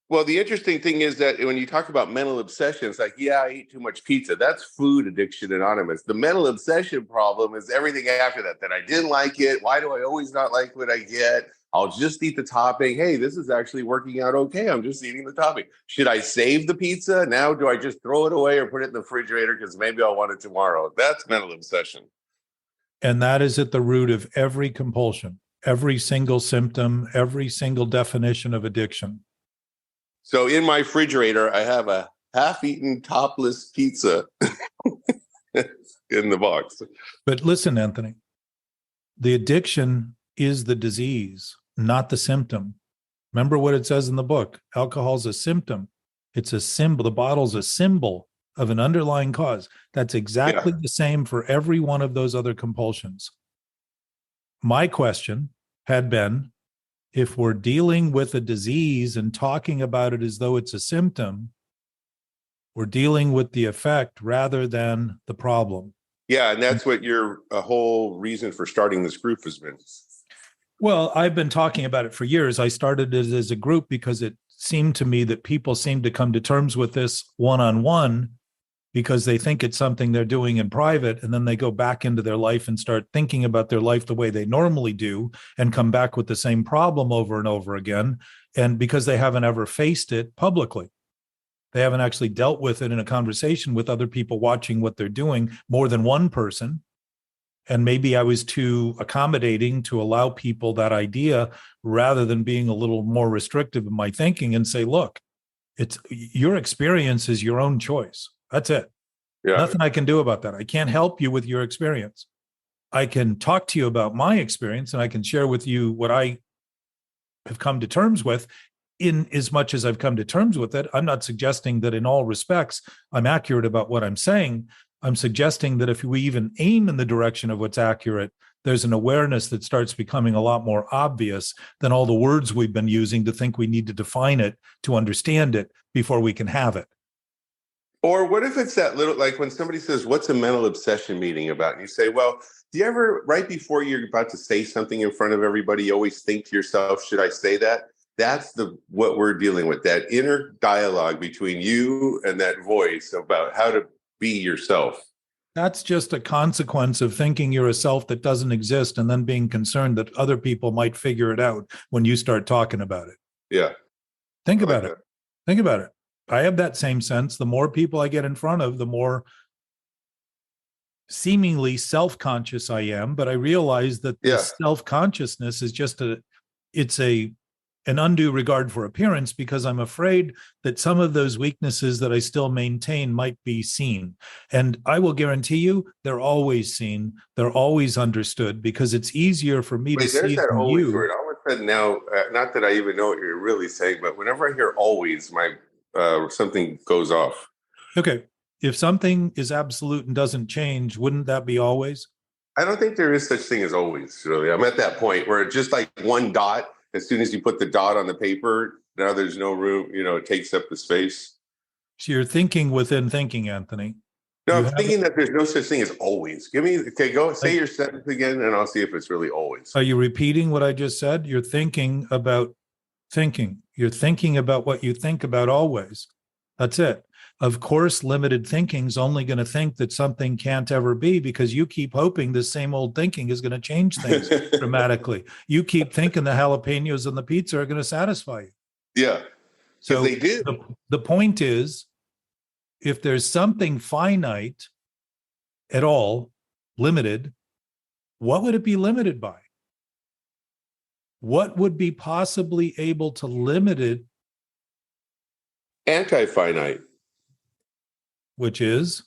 Well, the interesting thing is that when you talk about mental obsessions, I eat too much pizza. That's food addiction anonymous. The mental obsession problem is everything after that I didn't like it. Why do I always not like what I get? I'll just eat the topping. Hey, this is actually working out okay. I'm just eating the topping. Should I save the pizza? Now, do I just throw it away or put it in the refrigerator because maybe I'll want it tomorrow? That's mental obsession. And that is at the root of every compulsion, every single symptom, every single definition of addiction. So in my refrigerator, I have a half-eaten topless pizza. in the box. But listen, Anthony, the addiction is the disease, not the symptom. Remember what it says in the book. Alcohol's a symptom. It's a symbol. The bottle's a symbol of an underlying cause. That's exactly the same for every one of those other compulsions. My question had been, if we're dealing with a disease and talking about it as though it's a symptom, we're dealing with the effect rather than the problem. Yeah, and that's what your whole reason for starting this group has been. Well, I've been talking about it for years. I started it as a group because it seemed to me that people seem to come to terms with this one-on-one because they think it's something they're doing in private, and then they go back into their life and start thinking about their life the way they normally do and come back with the same problem over and over again. And because they haven't ever faced it publicly, they haven't actually dealt with it in a conversation with other people watching what they're doing, more than one person. And maybe I was too accommodating to allow people that idea rather than being a little more restrictive in my thinking and say, look, it's your experience is your own choice. That's it. Yeah. Nothing I can do about that. I can't help you with your experience. I can talk to you about my experience and I can share with you what I have come to terms with. In as much as I've come to terms with it, I'm not suggesting that in all respects I'm accurate about what I'm saying. I'm suggesting that if we even aim in the direction of what's accurate, there's an awareness that starts becoming a lot more obvious than all the words we've been using to think we need to define it to understand it before we can have it. Or what if it's that little, like when somebody says, what's a mental obsession meeting about? And you say, well, do you ever, right before you're about to say something in front of everybody, you always think to yourself, should I say that? That's what we're dealing with, that inner dialogue between you and that voice about how to be yourself. That's just a consequence of thinking you're a self that doesn't exist and then being concerned that other people might figure it out when you start talking about it. Yeah. Think about it. Think about it. I have that same sense. The more people I get in front of, the more seemingly self-conscious I am, but I realize that this self-consciousness is just an undue regard for appearance, because I'm afraid that some of those weaknesses that I still maintain might be seen. And I will guarantee you they're always seen. They're always understood, because it's easier for me to see that from always you. word. All of a sudden now, not that I even know what you're really saying, but whenever I hear always, my something goes off. Okay. If something is absolute and doesn't change, wouldn't that be always? I don't think there is such thing as always, really. I'm at that point where it's just like one dot. As soon as you put the dot on the paper, now there's no room, it takes up the space. So you're thinking within thinking, Anthony. No, I'm thinking that there's no such thing as always. Go say your sentence again, and I'll see if it's really always. Are you repeating what I just said? You're thinking about thinking. You're thinking about what you think about always. That's it. Of course, limited thinking is only going to think that something can't ever be, because you keep hoping this same old thinking is going to change things dramatically. You keep thinking the jalapenos and the pizza are going to satisfy you. Yeah. So they do. The point is, if there's something finite at all, limited, what would it be limited by? What would be possibly able to limit it? Anti-finite. Which is?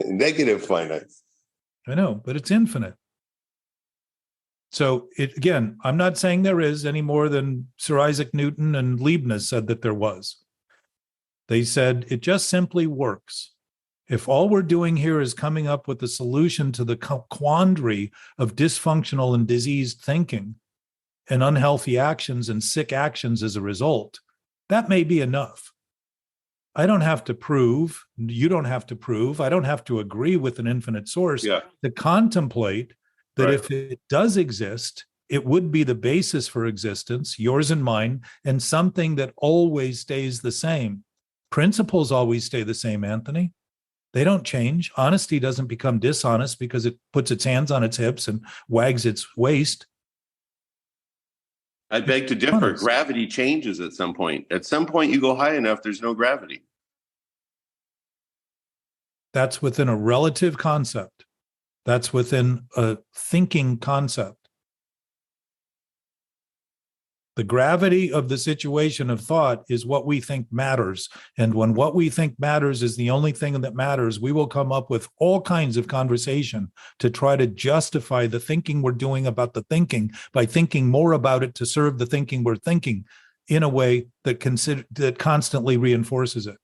Negative finite. I know, but it's infinite. So again, I'm not saying there is any more than Sir Isaac Newton and Leibniz said that there was. They said it just simply works. If all we're doing here is coming up with a solution to the quandary of dysfunctional and diseased thinking and unhealthy actions and sick actions as a result, that may be enough. I don't have to prove, you don't have to prove, I don't have to agree with an infinite source to contemplate that if it does exist, it would be the basis for existence, yours and mine, and something that always stays the same. Principles always stay the same, Anthony. They don't change. Honesty doesn't become dishonest because it puts its hands on its hips and wags its waist. I beg to differ. Gravity changes at some point. At some point, you go high enough, there's no gravity. That's within a relative concept. That's within a thinking concept. The gravity of the situation of thought is what we think matters. And when what we think matters is the only thing that matters, we will come up with all kinds of conversation to try to justify the thinking we're doing about the thinking by thinking more about it to serve the thinking we're thinking in a way that constantly reinforces it.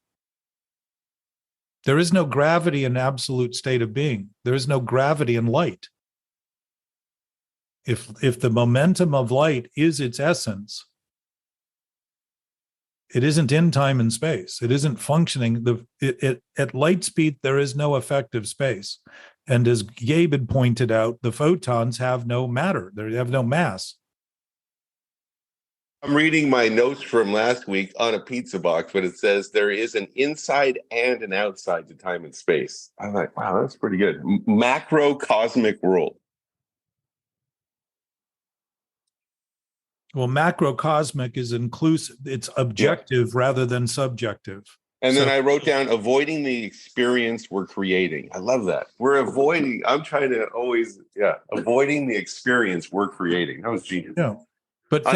There is no gravity in absolute state of being. There is no gravity in light. If the momentum of light is its essence, it isn't in time and space. It isn't functioning. At light speed, there is no effective space. And as Gabe had pointed out, the photons have no matter. They have no mass. I'm reading my notes from last week on a pizza box, but it says there is an inside and an outside to time and space. I'm like, wow, that's pretty good. Macrocosmic world. Well, macrocosmic is inclusive. It's objective rather than subjective. And then I wrote down avoiding the experience we're creating. I love that. I'm trying to always, avoiding the experience we're creating. That was genius. Yeah. But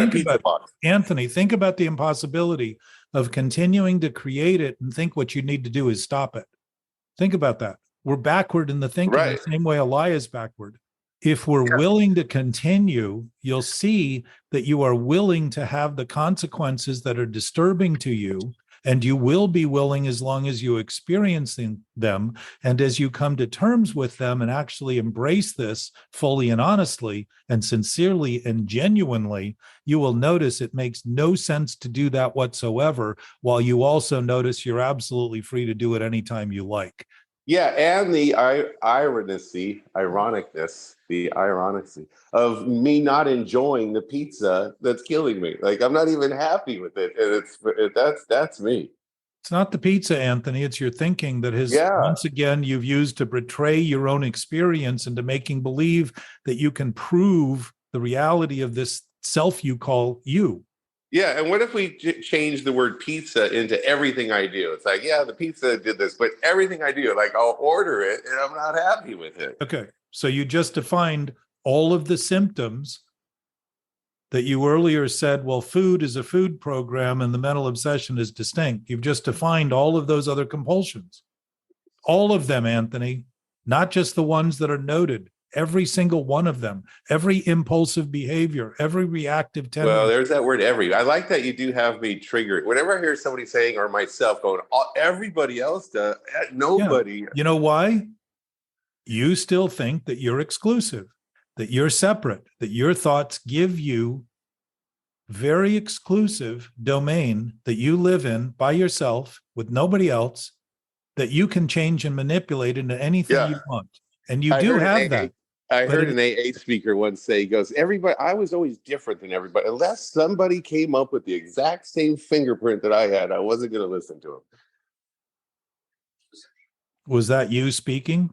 Anthony, think about the impossibility of continuing to create it and think what you need to do is stop it. Think about that. We're backward in the thinking the same way a lie is backward. If we're willing to continue, you'll see that you are willing to have the consequences that are disturbing to you, and you will be willing as long as you experience them. And as you come to terms with them and actually embrace this fully and honestly and sincerely and genuinely, you will notice it makes no sense to do that whatsoever, while you also notice you're absolutely free to do it anytime you like. Yeah, and the ironicness of me not enjoying the pizza that's killing me. Like, I'm not even happy with it, and that's me. It's not the pizza, Anthony. It's your thinking that has once again you've used to betray your own experience into making believe that you can prove the reality of this self you call you. Yeah, and what if we change the word pizza into everything I do? It's like, yeah, the pizza did this, but everything I do, like I'll order it and I'm not happy with it. Okay, so you just defined all of the symptoms that you earlier said, well, food is a food program and the mental obsession is distinct. You've just defined all of those other compulsions. All of them, Anthony, not just the ones that are noted. Every single one of them, every impulsive behavior, every reactive tendency. Well, there's that word every. I like that you do have me triggered. Whenever I hear somebody saying, or myself going, everybody else does, nobody. Yeah. You know why? You still think that you're exclusive, that you're separate, that your thoughts give you very exclusive domain that you live in by yourself with nobody else, that you can change and manipulate into anything you want. And you do have that. I heard an AA speaker once say, he goes, I was always different than everybody. Unless somebody came up with the exact same fingerprint that I had, I wasn't going to listen to him. Was that you speaking?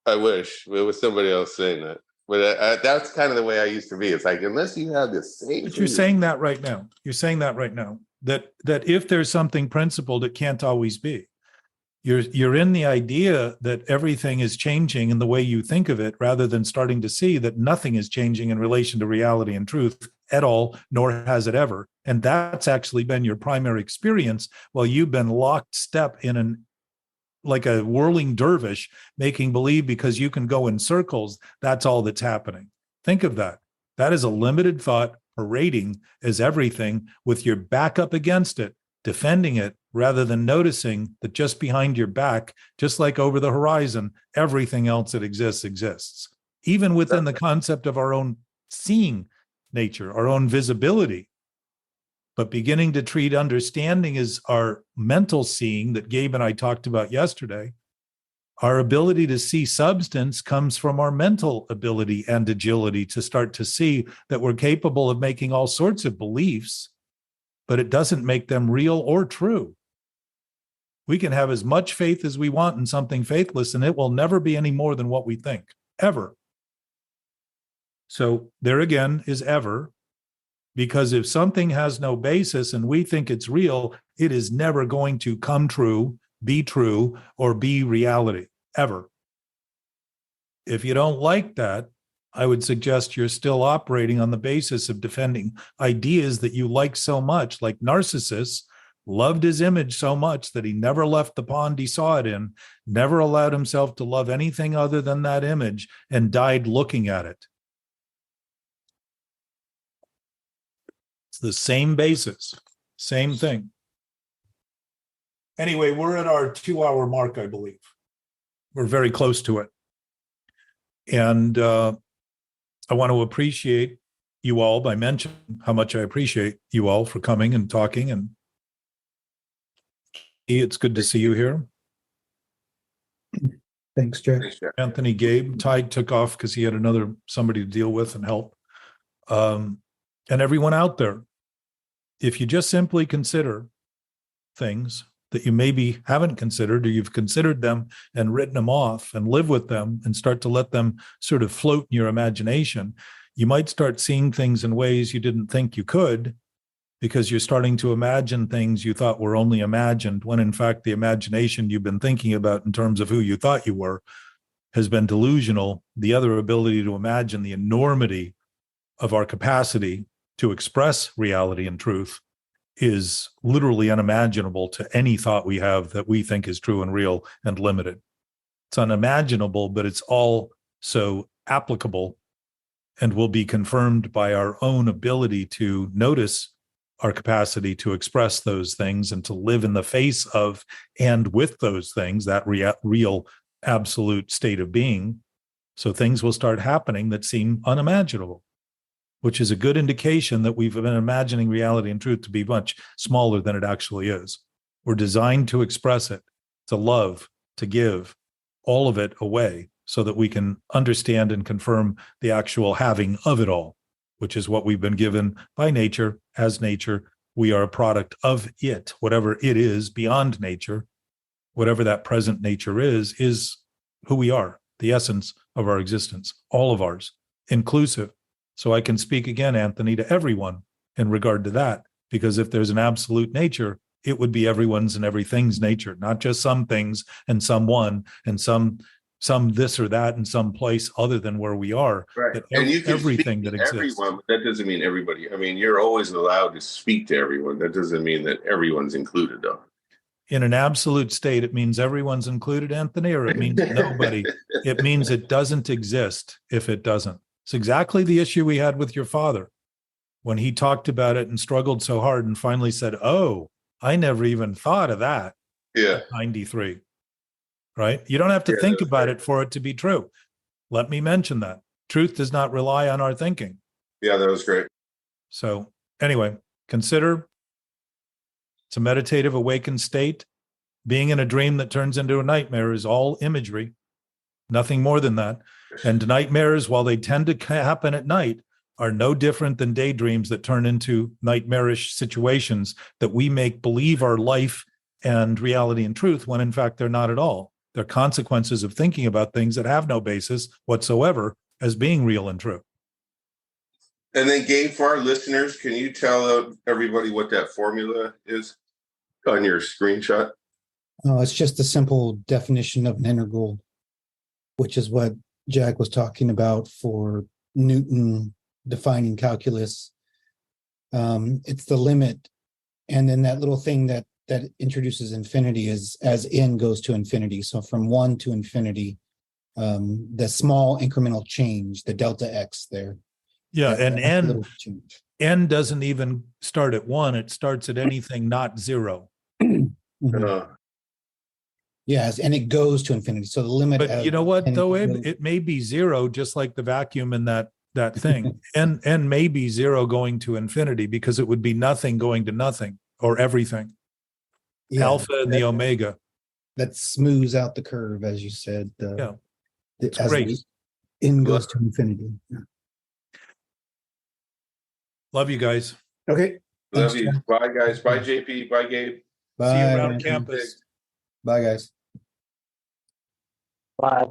I wish it was somebody else saying that. But that's kind of the way I used to be. It's like, unless you have the same. But you're saying that right now. You're saying that right now. That if there's something principled, it can't always be. You're in the idea that everything is changing in the way you think of it, rather than starting to see that nothing is changing in relation to reality and truth at all, nor has it ever. And that's actually been your primary experience, while you've been locked step in like a whirling dervish, making believe because you can go in circles, that's all that's happening. Think of that. That is a limited thought parading as everything, with your back up against it, defending it, rather than noticing that just behind your back, just like over the horizon, everything else that exists, even within the concept of our own seeing nature, our own visibility. But beginning to treat understanding as our mental seeing that Gabe and I talked about yesterday, our ability to see substance comes from our mental ability and agility to start to see that we're capable of making all sorts of beliefs, but it doesn't make them real or true. We can have as much faith as we want in something faithless, and it will never be any more than what we think, ever. So there again is ever, because if something has no basis and we think it's real, it is never going to come true, or be reality, ever. If you don't like that, I would suggest you're still operating on the basis of defending ideas that you like so much, like Narcissus loved his image so much that he never left the pond he saw it in, never allowed himself to love anything other than that image, and died looking at it. It's the same basis, same thing. Anyway, we're at our 2-hour mark, I believe. We're very close to it. And I want to appreciate you all by mentioning how much I appreciate you all for coming and talking. And it's good to see you here. Thanks, Jack. Anthony, Gabe, Ty took off because he had somebody to deal with and help. And everyone out there, if you just simply consider things that you maybe haven't considered, or you've considered them and written them off, and live with them and start to let them sort of float in your imagination, you might start seeing things in ways you didn't think you could, because you're starting to imagine things you thought were only imagined, when in fact the imagination you've been thinking about in terms of who you thought you were has been delusional. The other ability to imagine the enormity of our capacity to express reality and truth is literally unimaginable to any thought we have that we think is true and real and limited. It's unimaginable, but it's also applicable and will be confirmed by our own ability to notice our capacity to express those things and to live in the face of and with those things, that real absolute state of being. So things will start happening that seem unimaginable, which is a good indication that we've been imagining reality and truth to be much smaller than it actually is. We're designed to express it, to love, to give, all of it away, so that we can understand and confirm the actual having of it all, which is what we've been given by nature. As nature, we are a product of it. Whatever it is beyond nature, whatever that present nature is who we are, the essence of our existence, all of ours, inclusive. So I can speak again, Anthony, to everyone in regard to that, because if there's an absolute nature, it would be everyone's and everything's nature, not just some things and someone and some this or that in some place other than where we are. Right. And you can everything speak that to exists. everyone, but that doesn't mean everybody. I mean, you're always allowed to speak to everyone. That doesn't mean that everyone's included, though. In an absolute state, it means everyone's included, Anthony, or it means nobody. It means it doesn't exist if it doesn't. It's exactly the issue we had with your father when he talked about it and struggled so hard and finally said, "Oh, I never even thought of that." Yeah. 93. Right? You don't have to think about it for it to be true. Let me mention that. Truth does not rely on our thinking. Yeah, that was great. So anyway, consider it's a meditative awakened state. Being in a dream that turns into a nightmare is all imagery, nothing more than that. And nightmares, while they tend to happen at night, are no different than daydreams that turn into nightmarish situations that we make believe are life and reality and truth, when in fact they're not at all. They're consequences of thinking about things that have no basis whatsoever as being real and true. And then, Gabe, for our listeners, can you tell everybody what that formula is on your screenshot? Oh, it's just a simple definition of an integral, which is what Jack was talking about for Newton defining calculus. It's the limit. And then that little thing that introduces infinity is as n goes to infinity. So from 1 to infinity, the small incremental change, the delta x there. Yeah, and n doesn't even start at 1. It starts at anything not 0. Mm-hmm. Yes, and it goes to infinity. So the limit. But you know what, though, Abe? It may be 0, just like the vacuum in that thing. and may be 0 going to infinity, because it would be nothing going to nothing, or everything. Yeah, alpha and the omega. That smooths out the curve, as you said. It's as great. N goes to infinity. Yeah. Love you guys. Okay. Love you. Bye, guys. Bye, JP. Bye, Gabe. Bye. See you around campus. Bye, guys. Bye.